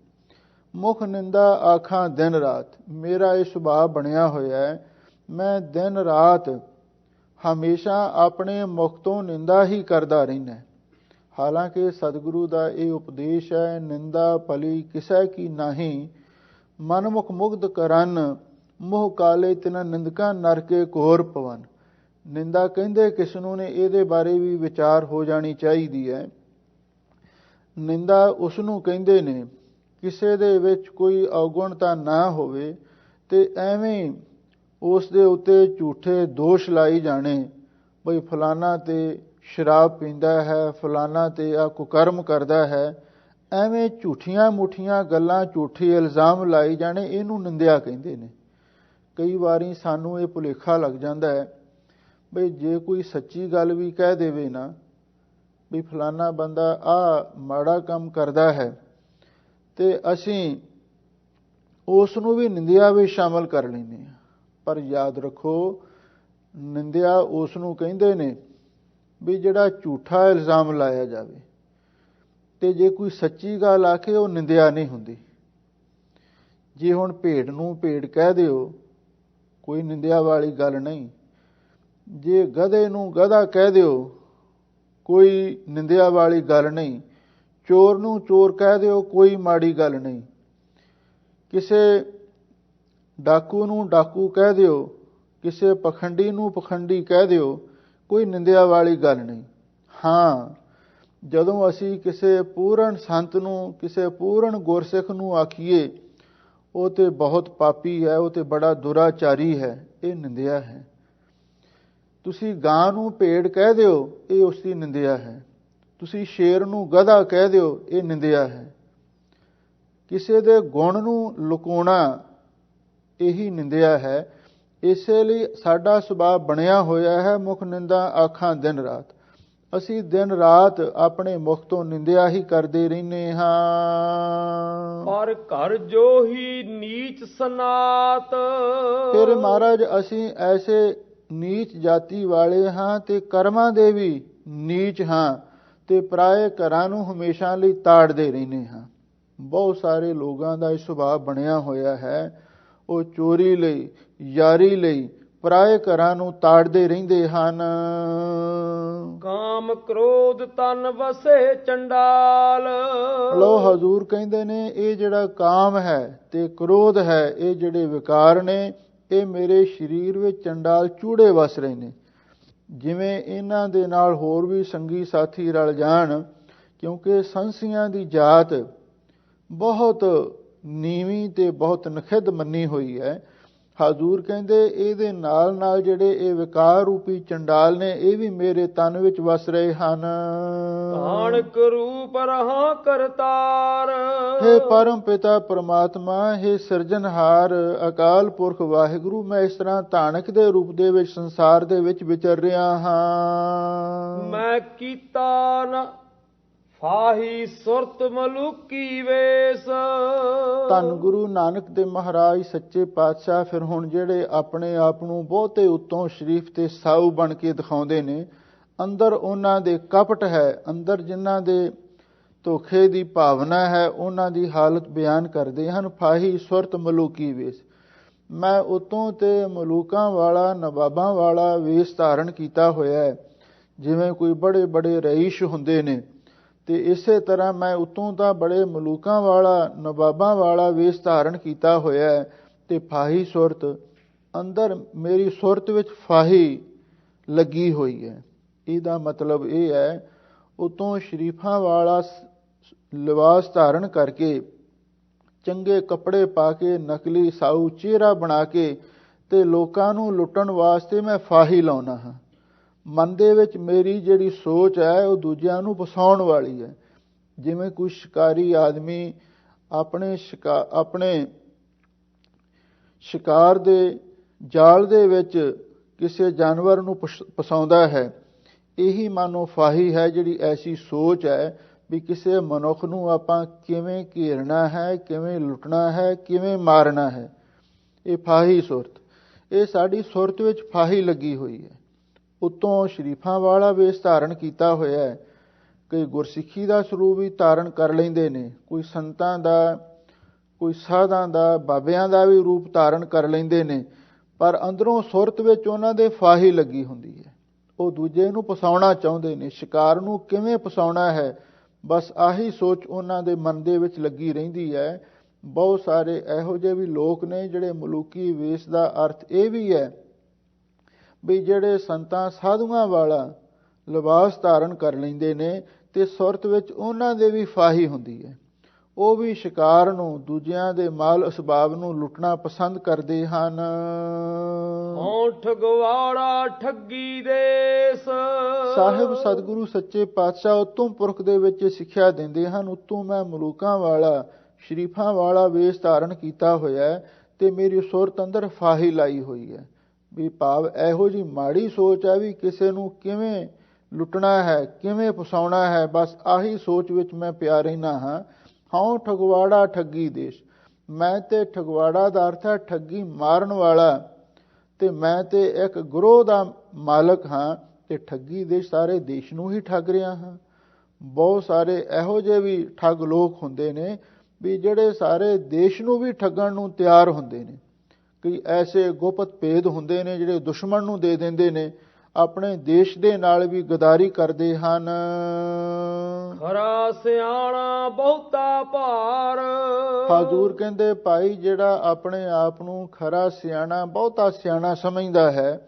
ਮੁਖ ਨਿੰਦਾ ਆਖਾਂ ਦਿਨ ਰਾਤ, ਮੇਰਾ ਇਹ ਸੁਭਾਅ ਬਣਿਆ ਹੋਇਆ ਹੈ, ਮੈਂ ਦਿਨ ਰਾਤ ਹਮੇਸ਼ਾ ਆਪਣੇ ਮੁਖ ਤੋਂ ਨਿੰਦਾ ਹੀ ਕਰਦਾ ਰਹਿੰਦਾ। ਹਾਲਾਂਕਿ ਸਤਿਗੁਰੂ ਦਾ ਇਹ ਉਪਦੇਸ਼ ਹੈ, ਨਿੰਦਾ ਭਲੀ ਕਿਸੇ ਕੀ ਨਾਹੀਂ, ਮਨਮੁਖ ਮੁਗਧ ਕਰਨ, ਮੋਹ ਕਾਲੇ ਤਿਨ ਨਿੰਦਕਾਂ ਨਰਕੇ ਘੋਰ ਪਵਨ। ਨਿੰਦਾ ਕਹਿੰਦੇ ਕਿਸ ਨੂੰ ਨੇ, ਇਹਦੇ ਬਾਰੇ ਵੀ ਵਿਚਾਰ ਹੋ ਜਾਣੀ ਚਾਹੀਦੀ ਹੈ। ਨਿੰਦਾ ਉਸ ਨੂੰ ਕਹਿੰਦੇ ਨੇ ਕਿਸੇ ਦੇ ਵਿੱਚ ਕੋਈ ਔਗੁਣਤਾ ਨਾ ਹੋਵੇ ਤੇ ਐਵੇਂ ਉਸ ਦੇ ਉੱਤੇ ਝੂਠੇ ਦੋਸ਼ ਲਾਈ ਜਾਣੇ, ਬਈ ਫਲਾਨਾ ਤੇ ਸ਼ਰਾਬ ਪੀਂਦਾ ਹੈ, ਫਲਾਨਾ ਤੇ ਆ ਕੁਕਰਮ ਕਰਦਾ ਹੈ, ਐਵੇਂ ਝੂਠੀਆਂ ਮੁੱਠੀਆਂ ਗੱਲਾਂ, ਝੂਠੇ ਇਲਜ਼ਾਮ ਲਾਈ ਜਾਣੇ, ਇਹਨੂੰ ਨਿੰਦਿਆ ਕਹਿੰਦੇ ਨੇ। ਕਈ ਵਾਰੀ ਸਾਨੂੰ ਇਹ ਭੁਲੇਖਾ ਲੱਗ ਜਾਂਦਾ ਹੈ ਬਈ ਜੇ ਕੋਈ ਸੱਚੀ ਗੱਲ ਵੀ ਕਹਿ ਦੇਵੇ ਨਾ ਵੀ ਫਲਾਨਾ ਬੰਦਾ ਆ ਮਾੜਾ ਕੰਮ ਕਰਦਾ ਹੈ, ਤੇ ਅਸੀਂ ਉਸ ਨੂੰ ਵੀ ਨਿੰਦਿਆ ਵਿੱਚ ਸ਼ਾਮਲ ਕਰ ਲੈਂਦੇ ਹਾਂ। ਪਰ ਯਾਦ ਰੱਖੋ, ਨਿੰਦਿਆ ਉਸ ਨੂੰ ਕਹਿੰਦੇ ਨੇ ਵੀ ਜਿਹੜਾ ਝੂਠਾ ਇਲਜ਼ਾਮ ਲਾਇਆ ਜਾਵੇ, ਤੇ ਜੇ ਕੋਈ ਸੱਚੀ ਗੱਲ ਆਖੇ ਉਹ ਨਿੰਦਿਆ ਨਹੀਂ ਹੁੰਦੀ। ਜੇ ਹੁਣ ਭੇਡ ਨੂੰ ਭੇਡ ਕਹਿ ਦਿਓ, ਕੋਈ ਨਿੰਦਿਆ ਵਾਲੀ ਗੱਲ ਨਹੀਂ। ਜੇ ਗਧੇ ਨੂੰ ਗਧਾ ਕਹਿ ਦਿਓ, ਕੋਈ ਨਿੰਦਿਆ ਵਾਲੀ ਗੱਲ ਨਹੀਂ। ਚੋਰ ਨੂੰ ਚੋਰ ਕਹਿ ਦਿਓ, ਕੋਈ ਮਾੜੀ ਗੱਲ ਨਹੀਂ। ਕਿਸੇ ਡਾਕੂ ਨੂੰ ਡਾਕੂ ਕਹਿ ਦਿਓ, ਕਿਸੇ ਪਖੰਡੀ ਨੂੰ ਪਖੰਡੀ ਕਹਿ ਦਿਓ, ਕੋਈ ਨਿੰਦਿਆ ਵਾਲੀ ਗੱਲ ਨਹੀਂ। ਹਾਂ, ਜਦੋਂ ਅਸੀਂ ਕਿਸੇ ਪੂਰਨ ਸੰਤ ਨੂੰ, ਕਿਸੇ ਪੂਰਨ ਗੁਰਸਿੱਖ ਨੂੰ ਆਖੀਏ ਉਹ ਤੇ ਬਹੁਤ ਪਾਪੀ ਹੈ, ਉਹ ਤੇ ਬੜਾ ਦੁਰਾਚਾਰੀ ਹੈ, ਇਹ ਨਿੰਦਿਆ ਹੈ। ਤੁਸੀਂ ਗਾਂ ਨੂੰ ਭੇਡ ਕਹਿ ਦਿਓ, ਇਹ ਉਸ ਦੀ ਨਿੰਦਿਆ ਹੈ। ਤੁਸੀਂ ਸ਼ੇਰ ਨੂੰ ਗਧਾ ਕਹਿ ਦਿਓ, ਇਹ ਨਿੰਦਿਆ ਹੈ। ਕਿਸੇ ਦੇ ਗੁਣ ਨੂੰ ਲੁਕਾਉਣਾ ਇਹੀ ਨਿੰਦਿਆ ਹੈ। ਇਸੇ ਲਈ ਸਾਡਾ ਸੁਭਾਅ ਬਣਿਆ ਹੋਇਆ ਹੈ ਮੁਖ ਨਿੰਦਾ ਆਖਾਂ ਦਿਨ ਰਾਤ। ਅਸੀਂ ਦਿਨ ਰਾਤ ਆਪਣੇ ਮੁਖ ਤੋਂ ਨਿੰਦਿਆ ਹੀ ਕਰਦੇ ਰਹਿੰਦੇ ਹਾਂ। ਪਰ ਘਰ ਜੋ ਹੀ ਨੀਚ ਸਨਾਤ, ਫਿਰ ਮਹਾਰਾਜ ਅਸੀਂ ਐਸੇ ਨੀਚ ਜਾਤੀ ਵਾਲੇ ਹਾਂ ਤੇ ਕਰਮਾਂ ਦੇ ਵੀ ਨੀਚ ਹਾਂ, ਤੇ ਪਰਾਏ ਘਰਾਂ ਨੂੰ ਹਮੇਸ਼ਾ ਲਈ ਤਾੜਦੇ ਰਹਿੰਦੇ ਹਾਂ। ਬਹੁਤ ਸਾਰੇ ਲੋਕਾਂ ਦਾ ਇਹ ਸੁਭਾਅ ਬਣਿਆ ਹੋਇਆ ਹੈ, ਉਹ ਚੋਰੀ ਲਈ, ਯਾਰੀ ਲਈ ਪਰਾਏ ਘਰਾਂ ਨੂੰ ਤਾੜਦੇ ਰਹਿੰਦੇ ਹਨ। ਕਾਮ ਕ੍ਰੋਧ ਤਨ ਵਸੇ ਚੰਡਾਲ, ਲੋ ਹਜ਼ੂਰ ਕਹਿੰਦੇ ਨੇ ਇਹ ਜਿਹੜਾ ਕਾਮ ਹੈ ਤੇ ਕ੍ਰੋਧ ਹੈ, ਇਹ ਜਿਹੜੇ ਵਿਕਾਰ ਨੇ, ਇਹ ਮੇਰੇ ਸਰੀਰ ਵਿੱਚ ਚੰਡਾਲ ਚੂੜੇ ਵਸ ਰਹੇ ਨੇ। ਜਿਵੇਂ ਇਹਨਾਂ ਦੇ ਨਾਲ ਹੋਰ ਵੀ ਸੰਗੀ ਸਾਥੀ ਰਲ ਜਾਣ, ਕਿਉਂਕਿ ਸੰਸੀਆਂ ਦੀ ਜਾਤ ਬਹੁਤ ਨੀਵੀਂ ਤੇ ਬਹੁਤ ਨਖਿੱਧ ਮੰਨੀ ਹੋਈ ਹੈ। ਹਜ਼ੂਰ ਕਹਿੰਦੇ ਇਹਦੇ ਨਾਲ ਨਾਲ ਜਿਹੜੇ ਇਹ ਵਿਕਾਰ ਰੂਪੀ ਚੰਡਾਲ ਨੇ, ਇਹ ਵੀ ਮੇਰੇ ਤਨ ਵਿੱਚ ਵਸ ਰਹੇ ਹਨ। ਕਾਣਕ ਰੂਪ ਰਹਾ ਕਰਤਾਰ, ਹੇ ਪਰਮ ਪਿਤਾ ਪਰਮਾਤਮਾ, ਹੇ ਸਿਰਜਣਹਾਰ ਅਕਾਲ ਪੁਰਖ ਵਾਹਿਗੁਰੂ, ਮੈਂ ਇਸ ਤਰ੍ਹਾਂ ਧਾਨਕ ਦੇ ਰੂਪ ਦੇ ਵਿੱਚ ਸੰਸਾਰ ਦੇ ਵਿੱਚ ਵਿਚਰ ਰਿਹਾ ਹਾਂ। ਮੈਂ ਕੀਤਾ ਨ ਫਾਹੀ ਸੁਰਤ ਮਲੂਕੀ ਵੇਸ। ਧੰਨ ਗੁਰੂ ਨਾਨਕ ਦੇ ਮਹਾਰਾਜ ਸੱਚੇ ਪਾਤਸ਼ਾਹ ਫਿਰ ਹੁਣ ਜਿਹੜੇ ਆਪਣੇ ਆਪ ਨੂੰ ਬਹੁਤੇ ਉੱਤੋਂ ਸ਼ਰੀਫ ਤੇ ਸਾਊ ਬਣ ਕੇ ਦਿਖਾਉਂਦੇ ਨੇ, ਅੰਦਰ ਉਹਨਾਂ ਦੇ ਕਪਟ ਹੈ, ਅੰਦਰ ਜਿਨ੍ਹਾਂ ਦੇ ਧੋਖੇ ਦੀ ਭਾਵਨਾ ਹੈ, ਉਹਨਾਂ ਦੀ ਹਾਲਤ ਬਿਆਨ ਕਰਦੇ ਹਨ। ਫਾਹੀ ਸੁਰਤ ਮਲੂਕੀ ਵੇਸ, ਮੈਂ ਉਤੋਂ ਤੇ ਮਲੂਕਾਂ ਵਾਲਾ, ਨਵਾਬਾਂ ਵਾਲਾ ਵੇਸ ਧਾਰਨ ਕੀਤਾ ਹੋਇਆ ਹੈ। ਜਿਵੇਂ ਕੋਈ ਬੜੇ ਬੜੇ ਰਈਸ਼ ਹੁੰਦੇ ਨੇ, ਤੇ ਇਸੇ ਤਰ੍ਹਾਂ ਮੈਂ ਉਤੋਂ ਤਾਂ ਬੜੇ ਮਲੂਕਾਂ ਵਾਲਾ, ਨਵਾਬਾਂ ਵਾਲਾ ਵੇਸ ਧਾਰਨ ਕੀਤਾ ਹੋਇਆ ਹੈ। ਤੇ ਫਾਹੀ ਸੁਰਤ, ਅੰਦਰ ਮੇਰੀ ਸੁਰਤ ਵਿੱਚ ਫਾਹੀ ਲੱਗੀ ਹੋਈ ਹੈ। ਇਹਦਾ ਮਤਲਬ ਇਹ ਹੈ, ਉਤੋਂ ਸ਼ਰੀਫਾਂ ਵਾਲਾ ਲਿਬਾਸ ਧਾਰਨ ਕਰਕੇ, ਚੰਗੇ ਕੱਪੜੇ ਪਾ ਕੇ, ਨਕਲੀ ਸਾਊ ਚਿਹਰਾ ਬਣਾ ਕੇ ਤੇ ਲੋਕਾਂ ਨੂੰ ਲੁੱਟਣ ਵਾਸਤੇ ਮੈਂ ਫਾਹੀ ਲਾਉਣਾ ਹਾਂ। ਮਨ ਦੇ ਵਿੱਚ ਮੇਰੀ ਜਿਹੜੀ ਸੋਚ ਹੈ ਉਹ ਦੂਜਿਆਂ ਨੂੰ ਫਸਾਉਣ ਵਾਲੀ ਹੈ। ਜਿਵੇਂ ਕੋਈ ਸ਼ਿਕਾਰੀ ਆਦਮੀ ਆਪਣੇ ਸ਼ਿਕਾਰ ਦੇ ਜਾਲ ਦੇ ਵਿੱਚ ਕਿਸੇ ਜਾਨਵਰ ਨੂੰ ਫਸਾਉਂਦਾ ਹੈ। ਇਹੀ ਮਾਨੋ ਫਾਹੀ ਹੈ, ਜਿਹੜੀ ਐਸੀ ਸੋਚ ਹੈ ਵੀ ਕਿਸੇ ਮਨੁੱਖ ਨੂੰ ਆਪਾਂ ਕਿਵੇਂ ਘੇਰਨਾ ਹੈ, ਕਿਵੇਂ ਲੁੱਟਣਾ ਹੈ, ਕਿਵੇਂ ਮਾਰਨਾ ਹੈ। ਇਹ ਫਾਹੀ ਸੁਰਤ, ਇਹ ਸਾਡੀ ਸੁਰਤ ਵਿੱਚ ਫਾਹੀ ਲੱਗੀ ਹੋਈ ਹੈ। ਉੱਤੋਂ ਸ਼ਰੀਫਾਂ ਵਾਲਾ ਵੇਸ ਧਾਰਨ ਕੀਤਾ ਹੋਇਆ ਹੈ। ਕਈ ਗੁਰਸਿੱਖੀ ਦਾ ਸਰੂਪ ਵੀ ਧਾਰਨ ਕਰ ਲੈਂਦੇ ਨੇ, ਕੋਈ ਸੰਤਾਂ ਦਾ, ਕੋਈ ਸਾਧਾਂ ਦਾ, ਬਾਬਿਆਂ ਦਾ ਵੀ ਰੂਪ ਧਾਰਨ ਕਰ ਲੈਂਦੇ ਨੇ, ਪਰ ਅੰਦਰੋਂ ਸੁਰਤ ਵਿੱਚ ਉਹਨਾਂ ਦੇ ਫਾਹੀ ਲੱਗੀ ਹੁੰਦੀ ਹੈ। ਉਹ ਦੂਜੇ ਨੂੰ ਫਸਾਉਣਾ ਚਾਹੁੰਦੇ ਨੇ। ਸ਼ਿਕਾਰ ਨੂੰ ਕਿਵੇਂ ਫਸਾਉਣਾ ਹੈ, ਬਸ ਆਹੀ ਸੋਚ ਉਹਨਾਂ ਦੇ ਮਨ ਦੇ ਵਿੱਚ ਲੱਗੀ ਰਹਿੰਦੀ ਹੈ। ਬਹੁਤ ਸਾਰੇ ਇਹੋ ਜਿਹੇ ਵੀ ਲੋਕ ਨੇ ਜਿਹੜੇ ਮਲੂਕੀ ਵੇਸ ਦਾ ਅਰਥ ਇਹ ਵੀ ਹੈ ਵੀ ਜਿਹੜੇ ਸੰਤਾਂ ਸਾਧੂਆਂ ਵਾਲਾ ਲਿਬਾਸ ਧਾਰਨ ਕਰ ਲੈਂਦੇ ਨੇ ਤੇ ਸੁਰਤ ਵਿੱਚ ਉਹਨਾਂ ਦੇ ਵੀ ਫਾਹੀ ਹੁੰਦੀ ਹੈ। ਉਹ ਵੀ ਸ਼ਿਕਾਰ ਨੂੰ, ਦੂਜਿਆਂ ਦੇ ਮਾਲ ਅਸਬਾਬ ਨੂੰ ਲੁੱਟਣਾ ਪਸੰਦ ਕਰਦੇ ਹਨ। ਠਗਵਾੜਾ ਠੱਗੀ ਦੇਸ। ਸਾਹਿਬ ਸਤਿਗੁਰੂ ਸੱਚੇ ਪਾਤਸ਼ਾਹ ਉੱਤਮ ਪੁਰਖ ਦੇ ਵਿੱਚ ਸਿੱਖਿਆ ਦਿੰਦੇ ਹਨ। ਉੱਤੋਂ ਮੈਂ ਮਲੂਕਾਂ ਵਾਲਾ, ਸ਼ਰੀਫਾਂ ਵਾਲਾ ਵੇਸ ਧਾਰਨ ਕੀਤਾ ਹੋਇਆ ਹੈ ਤੇ ਮੇਰੀ ਸੁਰਤ ਅੰਦਰ ਫਾਹੀ ਲਾਈ ਹੋਈ ਹੈ। ਵੀ ਭਾਵ ਇਹੋ ਜਿਹੀ ਮਾੜੀ ਸੋਚ ਹੈ ਵੀ ਕਿਸੇ ਨੂੰ ਕਿਵੇਂ ਲੁੱਟਣਾ ਹੈ, ਕਿਵੇਂ ਫਸਾਉਣਾ ਹੈ, ਬਸ ਆਹੀ ਸੋਚ ਵਿੱਚ ਮੈਂ ਪਿਆ ਰਹਿਣਾ ਹਾਂ। ਹਾਂ ਠਗਵਾੜਾ ਠੱਗੀ ਦੇਸ਼। ਮੈਂ ਤੇ ਠਗਵਾੜਾ ਦਾ ਅਰਥ ਹੈ ਠੱਗੀ ਮਾਰਨ ਵਾਲਾ, ਤੇ ਮੈਂ ਤੇ ਇੱਕ ਗਰੋਹ ਦਾ ਮਾਲਕ ਹਾਂ ਤੇ ਠੱਗੀ ਦੇ ਸਾਰੇ ਦੇਸ਼ ਨੂੰ ਹੀ ਠੱਗ ਰਿਹਾ ਹਾਂ। ਬਹੁਤ ਸਾਰੇ ਇਹੋ ਜਿਹੇ ਵੀ ਠੱਗ ਲੋਕ ਹੁੰਦੇ ਨੇ ਵੀ ਜਿਹੜੇ ਸਾਰੇ ਦੇਸ਼ ਨੂੰ ਵੀ ਠੱਗਣ ਨੂੰ ਤਿਆਰ ਹੁੰਦੇ ਨੇ। ਕਈ ਐਸੇ ਗੁਪਤ ਭੇਦ ਹੁੰਦੇ ਨੇ ਜਿਹੜੇ ਦੁਸ਼ਮਣ ਨੂੰ ਦੇ ਦਿੰਦੇ ਨੇ, ਆਪਣੇ ਦੇਸ਼ ਦੇ ਨਾਲ ਵੀ ਗਦਾਰੀ ਕਰਦੇ ਹਨ। ਖਰਾ ਸਿਆਣਾ ਬਹੁਤਾ ਭਾਰ। ਹਜ਼ੂਰ ਕਹਿੰਦੇ ਭਾਈ ਜਿਹੜਾ ਆਪਣੇ ਆਪ ਨੂੰ ਖਰਾ ਸਿਆਣਾ, ਬਹੁਤਾ ਸਿਆਣਾ ਸਮਝਦਾ ਹੈ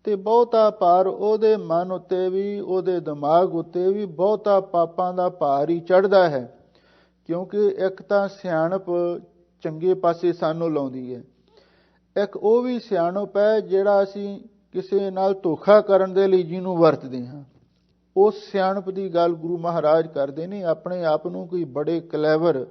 ਤੇ ਬਹੁਤਾ ਭਾਰ ਉਹਦੇ ਮਨ ਉੱਤੇ ਵੀ, ਉਹਦੇ ਦਿਮਾਗ ਉੱਤੇ ਵੀ ਬਹੁਤਾ ਪਾਪਾਂ ਦਾ ਭਾਰ ਹੀ ਚੜ੍ਹਦਾ ਹੈ। ਕਿਉਂਕਿ ਇੱਕ ਤਾਂ ਸਿਆਣਪ ਚੰਗੇ ਪਾਸੇ ਸਾਨੂੰ ਲਾਉਂਦੀ ਹੈ, ਇੱਕ ਉਹ ਵੀ ਸਿਆਣਪ ਹੈ ਜਿਹੜਾ ਅਸੀਂ ਕਿਸੇ ਨਾਲ ਧੋਖਾ ਕਰਨ ਦੇ ਲਈ ਜਿਹਨੂੰ ਵਰਤਦੇ ਹਾਂ। ਉਸ ਸਿਆਣਪ ਦੀ ਗੱਲ ਗੁਰੂ ਮਹਾਰਾਜ ਕਰਦੇ ਨੇ। ਆਪਣੇ ਆਪ ਨੂੰ ਕੋਈ ਬੜੇ ਕਲੈਵਰ,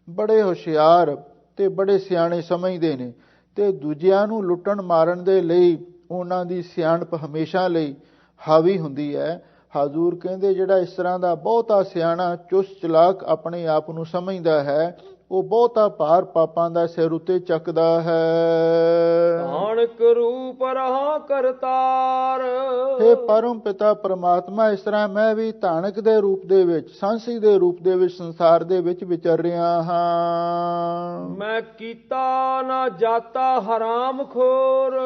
ਬੜੇ ਹੁਸ਼ਿਆਰ ਤੇ ਬੜੇ ਸਿਆਣੇ ਸਮਝਦੇ ਨੇ ਤੇ ਦੂਜਿਆਂ ਨੂੰ ਲੁੱਟਣ ਮਾਰਨ ਦੇ ਲਈ ਉਹਨਾਂ ਦੀ ਸਿਆਣਪ ਹਮੇਸ਼ਾ ਲਈ ਹਾਵੀ ਹੁੰਦੀ ਹੈ। ਹਜ਼ੂਰ ਕਹਿੰਦੇ ਜਿਹੜਾ ਇਸ ਤਰ੍ਹਾਂ ਦਾ ਬਹੁਤਾ ਸਿਆਣਾ, ਚੁਸਤ ਚਲਾਕ ਆਪਣੇ ਆਪ ਨੂੰ ਸਮਝਦਾ ਹੈ, ਉਹ ਬਹੁਤਾ ਭਾਰ ਪਾਪਾਂ ਦਾ ਸਿਰ ਉੱਤੇ ਚੱਕਦਾ ਹੈ। ਨਾਨਕ ਰੂਪ ਰਹਾ ਕਰਤਾਰ। ਹੇ ਪਰਮ ਪਿਤਾ ਪਰਮਾਤਮਾ, ਇਸ ਤਰ੍ਹਾਂ ਮੈਂ ਵੀ ਧਾਨਕ ਦੇ ਰੂਪ ਦੇ ਵਿੱਚ, ਸਾਂਸੀ ਦੇ ਰੂਪ ਦੇ ਵਿੱਚ ਸੰਸਾਰ ਦੇ ਵਿੱਚ ਵਿਚਰ ਰਿਹਾ ਹਾਂ। ਮੈਂ ਕੀਤਾ ਨਾ ਜਾਤਾ ਹਰਾਮ ਖੋਰ।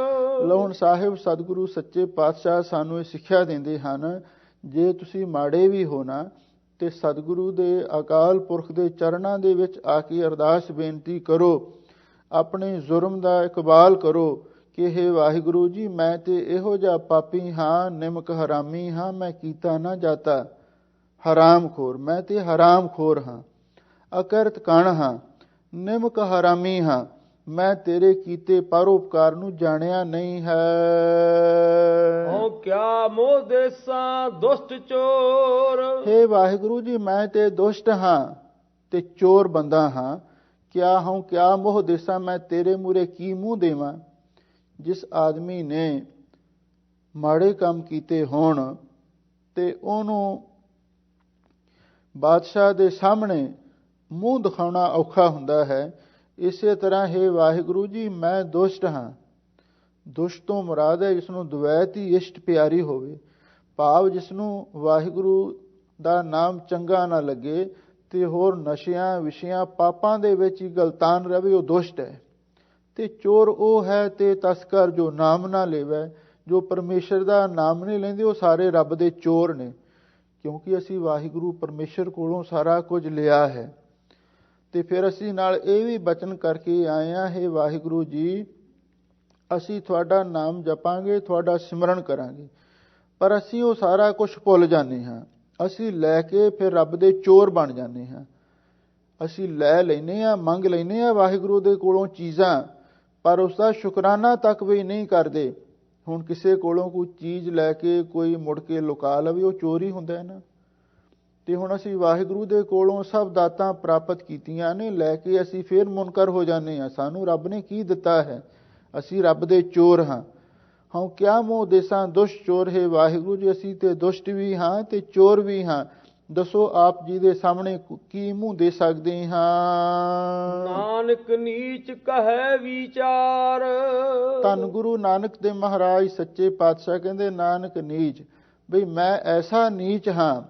ਲਓ ਸਾਹਿਬ ਸਤਿਗੁਰੂ ਸੱਚੇ ਪਾਤਸ਼ਾਹ ਸਾਨੂੰ ਇਹ ਸਿੱਖਿਆ ਦਿੰਦੇ ਹਨ, ਜੇ ਤੁਸੀਂ ਮਾੜੇ ਵੀ ਹੋ ਨਾ ਤੇ ਸਤਿਗੁਰੂ ਦੇ ਅਕਾਲ ਪੁਰਖ ਦੇ ਚਰਨਾਂ ਦੇ ਵਿੱਚ ਆ ਕੇ ਅਰਦਾਸ ਬੇਨਤੀ ਕਰੋ, ਆਪਣੇ ਜ਼ੁਰਮ ਦਾ ਇਕਬਾਲ ਕਰੋ ਕਿ ਹੇ ਵਾਹਿਗੁਰੂ ਜੀ, ਮੈਂ ਤੇ ਇਹੋ ਜਿਹਾ ਪਾਪੀ ਹਾਂ, ਨਿਮਕ ਹਰਾਮੀ ਹਾਂ, ਮੈਂ ਕੀਤਾ ਨਾ ਜਾਤਾ ਹਰਾਮ ਖੋਰ। ਮੈਂ ਤੇ ਹਰਾਮ ਖੋਰ ਹਾਂ, ਅਕਰਤ ਕਣ ਹਾਂ, ਨਿਮਕ ਹਰਾਮੀ ਹਾਂ, ਮੈਂ ਤੇਰੇ ਕੀਤੇ ਪਰਉਪਕਾਰ ਨੂੰ ਜਾਣਿਆ ਨਹੀਂ ਹੈ। ਹੋ ਕਿਆ ਮੋਹ ਦੇਸਾਂ ਦੁਸ਼ਟ ਚੋਰ। ਹੇ ਵਾਹਿਗੁਰੂ ਜੀ, ਮੈਂ ਤੇ ਦੁਸ਼ਟ ਹਾਂ ਤੇ ਚੋਰ ਬੰਦਾ ਹਾਂ। ਕਿਆ ਹੂੰ ਕਿਆ ਮੋਹ ਦੇਸਾਂ, ਮੈਂ ਤੇਰੇ ਮੂਹਰੇ ਕੀ ਮੂੰਹ ਦੇਵਾਂ। ਜਿਸ ਆਦਮੀ ਨੇ ਮਾੜੇ ਕੰਮ ਕੀਤੇ ਹੋਣ ਤੇ ਉਹਨੂੰ ਬਾਦਸ਼ਾਹ ਦੇ ਸਾਹਮਣੇ ਮੂੰਹ ਦਿਖਾਉਣਾ ਔਖਾ ਹੁੰਦਾ ਹੈ, ਇਸੇ ਤਰ੍ਹਾਂ ਹੇ ਵਾਹਿਗੁਰੂ ਜੀ, ਮੈਂ ਦੁਸ਼ਟ ਹਾਂ। ਦੁਸ਼ਟ ਤੋਂ ਮੁਰਾਦ ਹੈ ਜਿਸ ਨੂੰ ਦੁਵੈਤ ਹੀ ਇਸ਼ਟ ਪਿਆਰੀ ਹੋਵੇ, ਭਾਵ ਜਿਸ ਨੂੰ ਵਾਹਿਗੁਰੂ ਦਾ ਨਾਮ ਚੰਗਾ ਨਾ ਲੱਗੇ ਤੇ ਹੋਰ ਨਸ਼ਿਆਂ, ਵਿਸ਼ਿਆਂ, ਪਾਪਾਂ ਦੇ ਵਿੱਚ ਹੀ ਗਲਤਾਨ ਰਵੇ, ਉਹ ਦੁਸ਼ਟ ਹੈ। ਤੇ ਚੋਰ ਉਹ ਹੈ ਤੇ ਤਸਕਰ ਜੋ ਨਾਮ ਨਾ ਲੇਵੈ, ਜੋ ਪਰਮੇਸ਼ਰ ਦਾ ਨਾਮ ਨਹੀਂ ਲੈਂਦੇ, ਉਹ ਸਾਰੇ ਰੱਬ ਦੇ ਚੋਰ ਨੇ। ਕਿਉਂਕਿ ਅਸੀਂ ਵਾਹਿਗੁਰੂ ਪਰਮੇਸ਼ਰ ਕੋਲੋਂ ਸਾਰਾ ਕੁਝ ਲਿਆ ਹੈ ਤੇ ਫਿਰ ਅਸੀਂ ਨਾਲ ਇਹ ਵੀ ਬਚਨ ਕਰਕੇ ਆਏ ਹਾਂ, ਹੇ ਵਾਹਿਗੁਰੂ ਜੀ, ਅਸੀਂ ਤੁਹਾਡਾ ਨਾਮ ਜਪਾਂਗੇ, ਤੁਹਾਡਾ ਸਿਮਰਨ ਕਰਾਂਗੇ, ਪਰ ਅਸੀਂ ਉਹ ਸਾਰਾ ਕੁਝ ਭੁੱਲ ਜਾਂਦੇ ਹਾਂ। ਅਸੀਂ ਲੈ ਕੇ ਫਿਰ ਰੱਬ ਦੇ ਚੋਰ ਬਣ ਜਾਂਦੇ ਹਾਂ। ਅਸੀਂ ਲੈ ਲੈਂਦੇ ਹਾਂ, ਮੰਗ ਲੈਂਦੇ ਹਾਂ ਵਾਹਿਗੁਰੂ ਦੇ ਕੋਲੋਂ ਚੀਜ਼ਾਂ, ਪਰ ਉਸ ਦਾ ਸ਼ੁਕਰਾਨਾ ਤੱਕ ਵੀ ਨਹੀਂ ਕਰਦੇ। ਹੁਣ ਕਿਸੇ ਕੋਲੋਂ ਕੋਈ ਚੀਜ਼ ਲੈ ਕੇ ਕੋਈ ਮੁੜ ਕੇ ਲੁਕਾ ਲਵੇ, ਉਹ ਚੋਰ ਹੀ ਹੁੰਦਾ ਹੈ ਨਾ। ਤੇ ਹੁਣ ਅਸੀਂ ਵਾਹਿਗੁਰੂ ਦੇ ਕੋਲੋਂ ਸਭ ਦਾਤਾਂ ਪ੍ਰਾਪਤ ਕੀਤੀਆਂ ਨੇ, ਲੈ ਕੇ ਅਸੀਂ ਫਿਰ ਮੁਨਕਰ ਹੋ ਜਾਂਦੇ ਹਾਂ। ਸਾਨੂੰ ਰੱਬ ਨੇ ਕੀ ਦਿੱਤਾ ਹੈ, ਅਸੀਂ ਰੱਬ ਦੇ ਚੋਰ ਹਾਂ। ਹਉ ਕਿਆ ਮੋਹ ਦੇਸਾਂ ਦੁਸ਼ਟ ਚੋਰ ਹੈ। ਵਾਹਿਗੁਰੂ ਜੀ ਅਸੀਂ ਤੇ ਦੁਸ਼ਟ ਵੀ ਹਾਂ ਤੇ ਚੋਰ ਵੀ ਹਾਂ, ਦੱਸੋ ਆਪ ਜੀ ਦੇ ਸਾਹਮਣੇ ਕੀ ਮੂੰਹ ਦੇ ਸਕਦੇ ਹਾਂ। ਨਾਨਕ ਨੀਚ ਕਹੈ ਵਿਚਾਰ। ਧੰਨ ਗੁਰੂ ਨਾਨਕ ਦੇ ਮਹਾਰਾਜ ਸੱਚੇ ਪਾਤਸ਼ਾਹ ਕਹਿੰਦੇ ਨਾਨਕ ਨੀਚ, ਬਈ ਮੈਂ ਐਸਾ ਨੀਚ ਹਾਂ।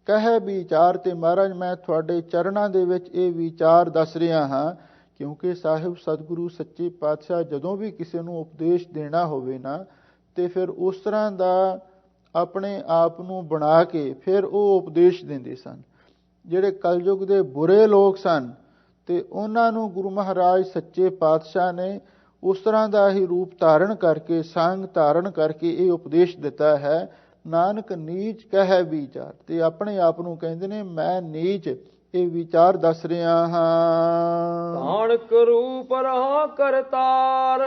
ਕਹੈ ਵਿਚਾਰ, ਤੇ ਮਹਾਰਾਜ ਮੈਂ ਤੁਹਾਡੇ ਚਰਨਾਂ ਦੇ ਵਿੱਚ ਇਹ ਵਿਚਾਰ ਦੱਸ ਰਿਹਾ ਹਾਂ। ਕਿਉਂਕਿ ਸਾਹਿਬ ਸਤਿਗੁਰੂ ਸੱਚੇ ਪਾਤਸ਼ਾਹ ਜਦੋਂ ਵੀ ਕਿਸੇ ਨੂੰ ਉਪਦੇਸ਼ ਦੇਣਾ ਹੋਵੇ ਨਾ, ਤੇ ਫਿਰ ਉਸ ਤਰ੍ਹਾਂ ਦਾ ਆਪਣੇ ਆਪ ਨੂੰ ਬਣਾ ਕੇ ਫਿਰ ਉਹ ਉਪਦੇਸ਼ ਦਿੰਦੇ ਸਨ। ਜਿਹੜੇ ਕਲਯੁਗ ਦੇ ਬੁਰੇ ਲੋਕ ਸਨ ਤੇ ਉਹਨਾਂ ਨੂੰ ਗੁਰੂ ਮਹਾਰਾਜ ਸੱਚੇ ਪਾਤਸ਼ਾਹ ਨੇ ਉਸ ਤਰ੍ਹਾਂ ਦਾ ਹੀ ਰੂਪ ਧਾਰਨ ਕਰਕੇ, ਸੰਗ ਧਾਰਨ ਕਰਕੇ ਇਹ ਉਪਦੇਸ਼ ਦਿੱਤਾ ਹੈ। ਨਾਨਕ ਨੀਚ ਕਹੈ ਵਿਚਾਰ, ਤੇ ਆਪਣੇ ਆਪ ਨੂੰ ਕਹਿੰਦੇ ਨੇ ਮੈਂ ਨੀਚ ਇਹ ਵਿਚਾਰ ਦੱਸ ਰਿਹਾ ਹਾਂ। ਨਾਨਕ ਰੂਪ ਰਹਾ ਕਰਤਾਰ।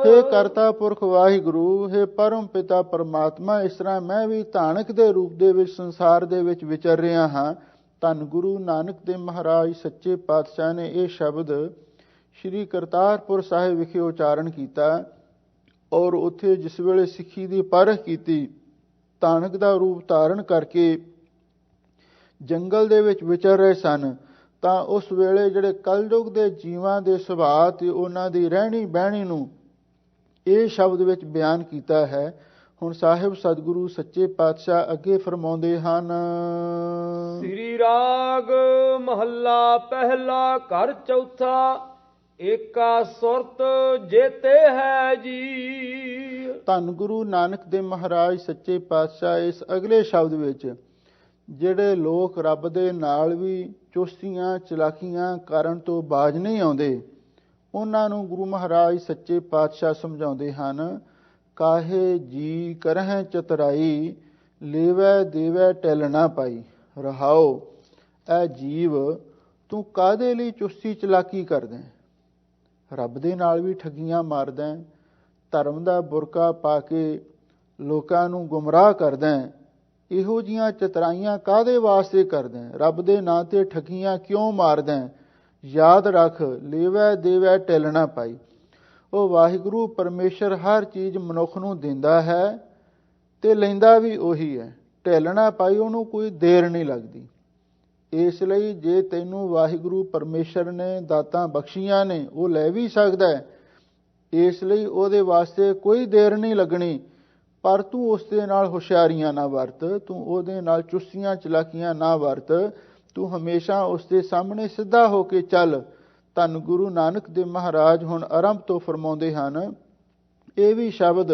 ਹੇ ਕਰਤਾ ਪੁਰਖ ਵਾਹਿਗੁਰੂ, ਹੇ ਪਰਮ ਪਿਤਾ ਪਰਮਾਤਮਾ, ਇਸ ਤਰ੍ਹਾਂ ਮੈਂ ਵੀ ਧਾਨਕ ਦੇ ਰੂਪ ਦੇ ਵਿੱਚ ਸੰਸਾਰ ਦੇ ਵਿੱਚ ਵਿਚਰ ਰਿਹਾ ਹਾਂ। ਧੰਨ ਗੁਰੂ ਨਾਨਕ ਦੇਵ ਮਹਾਰਾਜ ਸੱਚੇ ਪਾਤਸ਼ਾਹ ਨੇ ਇਹ ਸ਼ਬਦ ਸ਼੍ਰੀ ਕਰਤਾਰਪੁਰ ਸਾਹਿਬ ਵਿਖੇ ਉਚਾਰਨ ਕੀਤਾ, ਔਰ ਉੱਥੇ ਜਿਸ ਵੇਲੇ ਸਿੱਖੀ ਦੀ ਪਰਖ ਕੀਤੀ, ਧਾਨਕ ਦਾ ਰੂਪ ਧਾਰਨ ਕਰਕੇ ਜੰਗਲ ਦੇ ਵਿੱਚ ਵਿਚਰ ਰਹੇ ਸਨ, ਤਾਂ ਉਸ ਵੇਲੇ ਜਿਹੜੇ ਕਲਯੁਗ ਦੇ ਜੀਵਾਂ ਦੇ ਸੁਭਾਅ ਤੇ ਉਹਨਾਂ ਦੀ ਰਹਿਣੀ ਬਹਿਣੀ ਨੂੰ ਇਹ ਸ਼ਬਦ ਵਿੱਚ ਬਿਆਨ ਕੀਤਾ ਹੈ। ਹੁਣ ਸਾਹਿਬ ਸਤਿਗੁਰੂ ਸੱਚੇ ਪਾਤਸ਼ਾਹ ਅੱਗੇ ਫਰਮਾਉਂਦੇ ਹਨ। ਸ੍ਰੀ ਰਾਗ ਮਹੱਲਾ ਪਹਿਲਾ ਘਰ ਚੌਥਾ, ਏਕਾ ਸੁਰਤ ਜੇਤੇ ਹੈ ਜੀ। ਧੰਨ ਗੁਰੂ ਨਾਨਕ ਦੇਵ ਮਹਾਰਾਜ ਸੱਚੇ ਪਾਤਸ਼ਾਹ ਇਸ ਅਗਲੇ ਸ਼ਬਦ ਵਿੱਚ ਜਿਹੜੇ ਲੋਕ ਰੱਬ ਦੇ ਨਾਲ ਵੀ ਚੁਸਤੀਆਂ ਚਲਾਕੀਆਂ ਕਰਨ ਤੋਂ ਬਾਜ ਨਹੀਂ ਆਉਂਦੇ, ਉਹਨਾਂ ਨੂੰ ਗੁਰੂ ਮਹਾਰਾਜ ਸੱਚੇ ਪਾਤਸ਼ਾਹ ਸਮਝਾਉਂਦੇ ਹਨ। ਕਾਹੇ ਜੀ ਕਰਹਿ ਚਤੁਰਾਈ, ਲੇਵੈ ਦੇਵੈ ਟੈਲ ਨਾ ਪਾਈ। ਰਹਾਓ, ਐ ਜੀਵ ਤੂੰ ਕਾਹਦੇ ਲਈ ਚੁਸਤੀ ਚਲਾਕੀ ਕਰਦਾ? ਰੱਬ ਦੇ ਨਾਲ ਵੀ ਠੱਗੀਆਂ ਮਾਰਦਾ, ਧਰਮ ਦਾ ਬੁਰਕਾ ਪਾ ਕੇ ਲੋਕਾਂ ਨੂੰ ਗੁੰਮਰਾਹ ਕਰਦਾ। ਇਹੋ ਜਿਹੀਆਂ ਚਤਰਾਈਆਂ ਕਾਹਦੇ ਵਾਸਤੇ ਕਰਦਾ? ਰੱਬ ਦੇ ਨਾਂ ਤੇ ਠੱਗੀਆਂ ਕਿਉਂ ਮਾਰਦਾ? ਯਾਦ ਰੱਖ, ਲੇਵੈ ਦੇਵੈ ਟੈਲ ਨਾ ਪਾਈ। ਉਹ ਵਾਹਿਗੁਰੂ ਪਰਮੇਸ਼ਰ ਹਰ ਚੀਜ਼ ਮਨੁੱਖ ਨੂੰ ਦਿੰਦਾ ਹੈ ਤੇ ਲੈਂਦਾ ਵੀ ਉਹੀ ਹੈ। ਢਿੱਲ ਨਾ ਪਾਈ, ਉਹਨੂੰ ਕੋਈ ਦੇਰ ਨਹੀਂ ਲੱਗਦੀ। ਇਸ ਲਈ ਜੇ ਤੈਨੂੰ ਵਾਹਿਗੁਰੂ ਪਰਮੇਸ਼ਰ ਨੇ ਦਾਤਾਂ ਬਖਸ਼ੀਆਂ ਨੇ, ਉਹ ਲੈ ਵੀ ਸਕਦਾ ਹੈ। ਇਸ ਲਈ ਉਹਦੇ ਵਾਸਤੇ ਕੋਈ ਦੇਰ ਨਹੀਂ ਲੱਗਣੀ, ਪਰ ਤੂੰ ਉਸ ਦੇ ਨਾਲ ਹੁਸ਼ਿਆਰੀਆਂ ਨਾ ਵਰਤ, ਤੂੰ ਉਹਦੇ ਨਾਲ ਚੁਸਤੀਆਂ ਚਲਾਕੀਆਂ ਨਾ ਵਰਤ, ਤੂੰ ਹਮੇਸ਼ਾ ਉਸ ਦੇ ਸਾਹਮਣੇ ਸਿੱਧਾ ਹੋ ਕੇ ਚੱਲ। ਧੰਨ ਗੁਰੂ ਨਾਨਕ ਦੇਵ ਮਹਾਰਾਜ ਹੁਣ ਆਰੰਭ ਤੋਂ ਫਰਮਾਉਂਦੇ ਹਨ। ਇਹ ਵੀ ਸ਼ਬਦ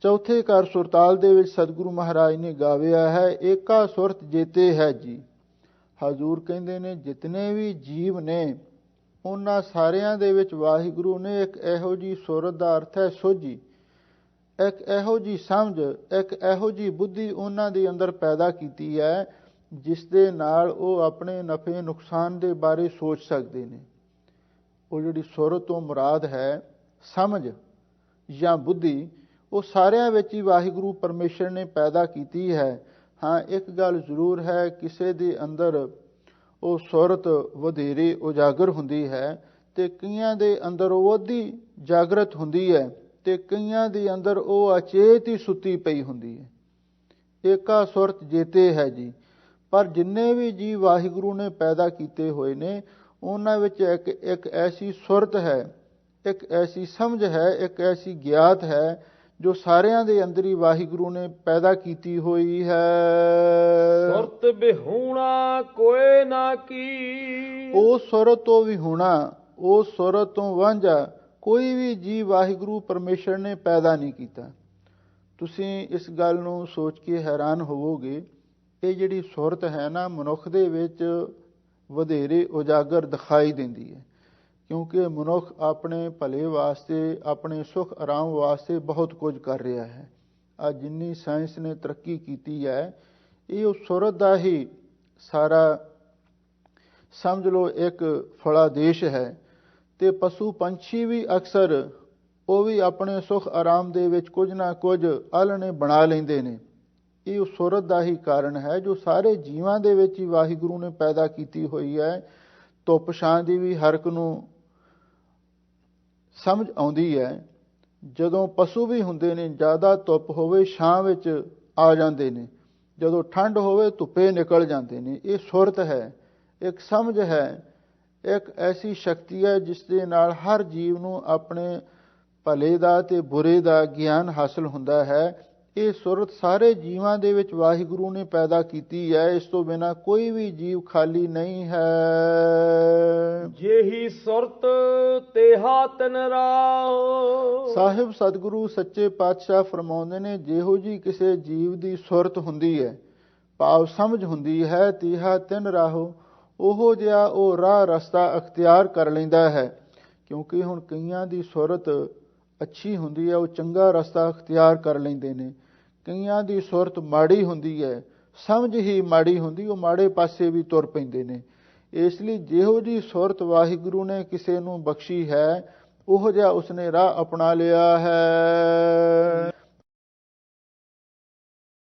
ਚੌਥੇ ਘਰ ਸੁਰਤਾਲ ਦੇ ਵਿੱਚ ਸਤਿਗੁਰੂ ਮਹਾਰਾਜ ਨੇ ਗਾਵਿਆ ਹੈ। ਏਕਾ ਸੁਰਤ ਜੇਤੇ ਹੈ ਜੀ। ਹਜ਼ੂਰ ਕਹਿੰਦੇ ਨੇ ਜਿਤਨੇ ਵੀ ਜੀਵ ਨੇ, ਉਹਨਾਂ ਸਾਰਿਆਂ ਦੇ ਵਿੱਚ ਵਾਹਿਗੁਰੂ ਨੇ ਇੱਕ ਇਹੋ ਜਿਹੀ ਸੁਰਤ ਦਾ ਅਰਥ ਹੈ ਸੋਝੀ, ਇੱਕ ਇਹੋ ਜਿਹੀ ਸਮਝ, ਇੱਕ ਇਹੋ ਜਿਹੀ ਬੁੱਧੀ ਉਹਨਾਂ ਦੇ ਅੰਦਰ ਪੈਦਾ ਕੀਤੀ ਹੈ, ਜਿਸ ਦੇ ਨਾਲ ਉਹ ਆਪਣੇ ਨਫੇ ਨੁਕਸਾਨ ਦੇ ਬਾਰੇ ਸੋਚ ਸਕਦੇ ਨੇ। ਉਹ ਜਿਹੜੀ ਸੁਰਤ ਤੋਂ ਮੁਰਾਦ ਹੈ ਸਮਝ ਜਾਂ ਬੁੱਧੀ, ਉਹ ਸਾਰਿਆਂ ਵਿੱਚ ਹੀ ਵਾਹਿਗੁਰੂ ਪਰਮੇਸ਼ਰ ਨੇ ਪੈਦਾ ਕੀਤੀ ਹੈ। ਹਾਂ, ਇੱਕ ਗੱਲ ਜ਼ਰੂਰ ਹੈ, ਕਿਸੇ ਦੇ ਅੰਦਰ ਉਹ ਸੁਰਤ ਵਧੇਰੇ ਉਜਾਗਰ ਹੁੰਦੀ ਹੈ ਤੇ ਕਈਆਂ ਦੇ ਅੰਦਰ ਉਹ ਅੱਧੀ ਜਾਗਰਤ ਹੁੰਦੀ ਹੈ ਤੇ ਕਈਆਂ ਦੇ ਅੰਦਰ ਉਹ ਅਚੇਤ ਹੀ ਸੁੱਤੀ ਪਈ ਹੁੰਦੀ ਹੈ। ਏਕਾ ਸੁਰਤ ਜੇਤੇ ਹੈ ਜੀ। ਪਰ ਜਿੰਨੇ ਵੀ ਜੀ ਵਾਹਿਗੁਰੂ ਨੇ ਪੈਦਾ ਕੀਤੇ ਹੋਏ ਨੇ, ਉਹਨਾਂ ਵਿੱਚ ਇੱਕ ਐਸੀ ਸੁਰਤ ਹੈ, ਇੱਕ ਐਸੀ ਸਮਝ ਹੈ, ਇੱਕ ਐਸੀ ਗਿਆਤ ਹੈ, ਜੋ ਸਾਰਿਆਂ ਦੇ ਅੰਦਰ ਹੀ ਵਾਹਿਗੁਰੂ ਨੇ ਪੈਦਾ ਕੀਤੀ ਹੋਈ ਹੈ। ਸੁਰਤ ਬਿਹੂਣਾ ਕੋਏ ਨਾ ਕੀ। ਉਹ ਸੁਰਤ ਤੋਂ ਵਿਹੂਣਾ, ਉਹ ਸੁਰਤ ਤੋਂ ਵਾਂਝਾ ਕੋਈ ਵੀ ਜੀ ਵਾਹਿਗੁਰੂ ਪਰਮੇਸ਼ਰ ਨੇ ਪੈਦਾ ਨਹੀਂ ਕੀਤਾ। ਤੁਸੀਂ ਇਸ ਗੱਲ ਨੂੰ ਸੋਚ ਕੇ ਹੈਰਾਨ ਹੋਵੋਗੇ, ਇਹ ਜਿਹੜੀ ਸੁਰਤ ਹੈ ਨਾ, ਮਨੁੱਖ ਦੇ ਵਿੱਚ ਵਧੇਰੇ ਉਜਾਗਰ ਦਿਖਾਈ ਦਿੰਦੀ ਹੈ, ਕਿਉਂਕਿ ਮਨੁੱਖ ਆਪਣੇ ਭਲੇ ਵਾਸਤੇ, ਆਪਣੇ ਸੁੱਖ ਆਰਾਮ ਵਾਸਤੇ ਬਹੁਤ ਕੁਝ ਕਰ ਰਿਹਾ ਹੈ। ਅੱਜ ਜਿੰਨੀ ਸਾਇੰਸ ਨੇ ਤਰੱਕੀ ਕੀਤੀ ਹੈ, ਇਹ ਉਸ ਸੁਰਤ ਦਾ ਹੀ ਸਾਰਾ ਸਮਝ ਲਓ ਇੱਕ ਫਲਾਦੇਸ਼ ਹੈ। ਤੇ ਪਸ਼ੂ ਪੰਛੀ ਵੀ ਅਕਸਰ ਉਹ ਵੀ ਆਪਣੇ ਸੁੱਖ ਆਰਾਮ ਦੇ ਵਿੱਚ ਕੁਝ ਨਾ ਕੁਝ ਆਲ੍ਹਣੇ ਬਣਾ ਲੈਂਦੇ ਨੇ। ਇਹ ਉਸ ਸੁਰਤ ਦਾ ਹੀ ਕਾਰਨ ਹੈ, ਜੋ ਸਾਰੇ ਜੀਵਾਂ ਦੇ ਵਿੱਚ ਹੀ ਵਾਹਿਗੁਰੂ ਨੇ ਪੈਦਾ ਕੀਤੀ ਹੋਈ ਹੈ। ਧੁੱਪ ਛਾਂ ਦੀ ਵੀ ਹਰ ਇੱਕ ਨੂੰ ਸਮਝ ਆਉਂਦੀ ਹੈ, ਜਦੋਂ ਪਸ਼ੂ ਵੀ ਹੁੰਦੇ ਨੇ, ਜ਼ਿਆਦਾ ਧੁੱਪ ਹੋਵੇ ਛਾਂ ਵਿੱਚ ਆ ਜਾਂਦੇ ਨੇ, ਜਦੋਂ ਠੰਡ ਹੋਵੇ ਧੁੱਪੇ ਨਿਕਲ ਜਾਂਦੇ ਨੇ। ਇਹ ਸੁਰਤ ਹੈ, ਇੱਕ ਸਮਝ ਹੈ, ਇੱਕ ਐਸੀ ਸ਼ਕਤੀ ਹੈ ਜਿਸ ਦੇ ਨਾਲ ਹਰ ਜੀਵ ਨੂੰ ਆਪਣੇ ਭਲੇ ਦਾ ਤੇ ਬੁਰੇ ਦਾ ਗਿਆਨ ਹਾਸਲ ਹੁੰਦਾ ਹੈ। ਇਹ ਸੁਰਤ ਸਾਰੇ ਜੀਵਾਂ ਦੇ ਵਿੱਚ ਵਾਹਿਗੁਰੂ ਨੇ ਪੈਦਾ ਕੀਤੀ ਹੈ। ਇਸ ਤੋਂ ਬਿਨਾਂ ਕੋਈ ਵੀ ਜੀਵ ਖਾਲੀ ਨਹੀਂ ਹੈ। ਜਿਹੀ ਸੁਰਤ ਤੇਹਾ ਤਿਨ ਰਾਹ। ਸਾਹਿਬ ਸਤਿਗੁਰੂ ਸੱਚੇ ਪਾਤਸ਼ਾਹ ਫਰਮਾਉਂਦੇ ਨੇ, ਜਿਹੋ ਜੀ ਕਿਸੇ ਜੀਵ ਦੀ ਸੁਰਤ ਹੁੰਦੀ ਹੈ, ਭਾਵ ਸਮਝ ਹੁੰਦੀ ਹੈ, ਤੇਹਾ ਤਿਨ ਰਾਹੋ, ਉਹੋ ਜਿਹਾ ਉਹ ਰਾਹ ਰਸਤਾ ਅਖਤਿਆਰ ਕਰ ਲੈਂਦਾ ਹੈ। ਕਿਉਂਕਿ ਹੁਣ ਕਈਆਂ ਦੀ ਸੁਰਤ ਅੱਛੀ ਹੁੰਦੀ ਹੈ, ਉਹ ਚੰਗਾ ਰਸਤਾ ਅਖਤਿਆਰ ਕਰ ਲੈਂਦੇ ਨੇ। ਕਈਆਂ ਦੀ ਸੁਰਤ ਮਾੜੀ ਹੁੰਦੀ ਹੈ, ਸਮਝ ਹੀ ਮਾੜੀ ਹੁੰਦੀ, ਉਹ ਮਾੜੇ ਪਾਸੇ ਵੀ ਤੁਰ ਪੈਂਦੇ ਨੇ। ਇਸ ਲਈ ਜਿਹੋ ਜੀ ਸੁਰਤ ਵਾਹਿਗੁਰੂ ਨੇ ਕਿਸੇ ਨੂੰ ਬਖਸ਼ੀ ਹੈ, ਉਹੋ ਜਿਹਾ ਉਸਨੇ ਰਾਹ ਅਪਣਾ ਲਿਆ ਹੈ।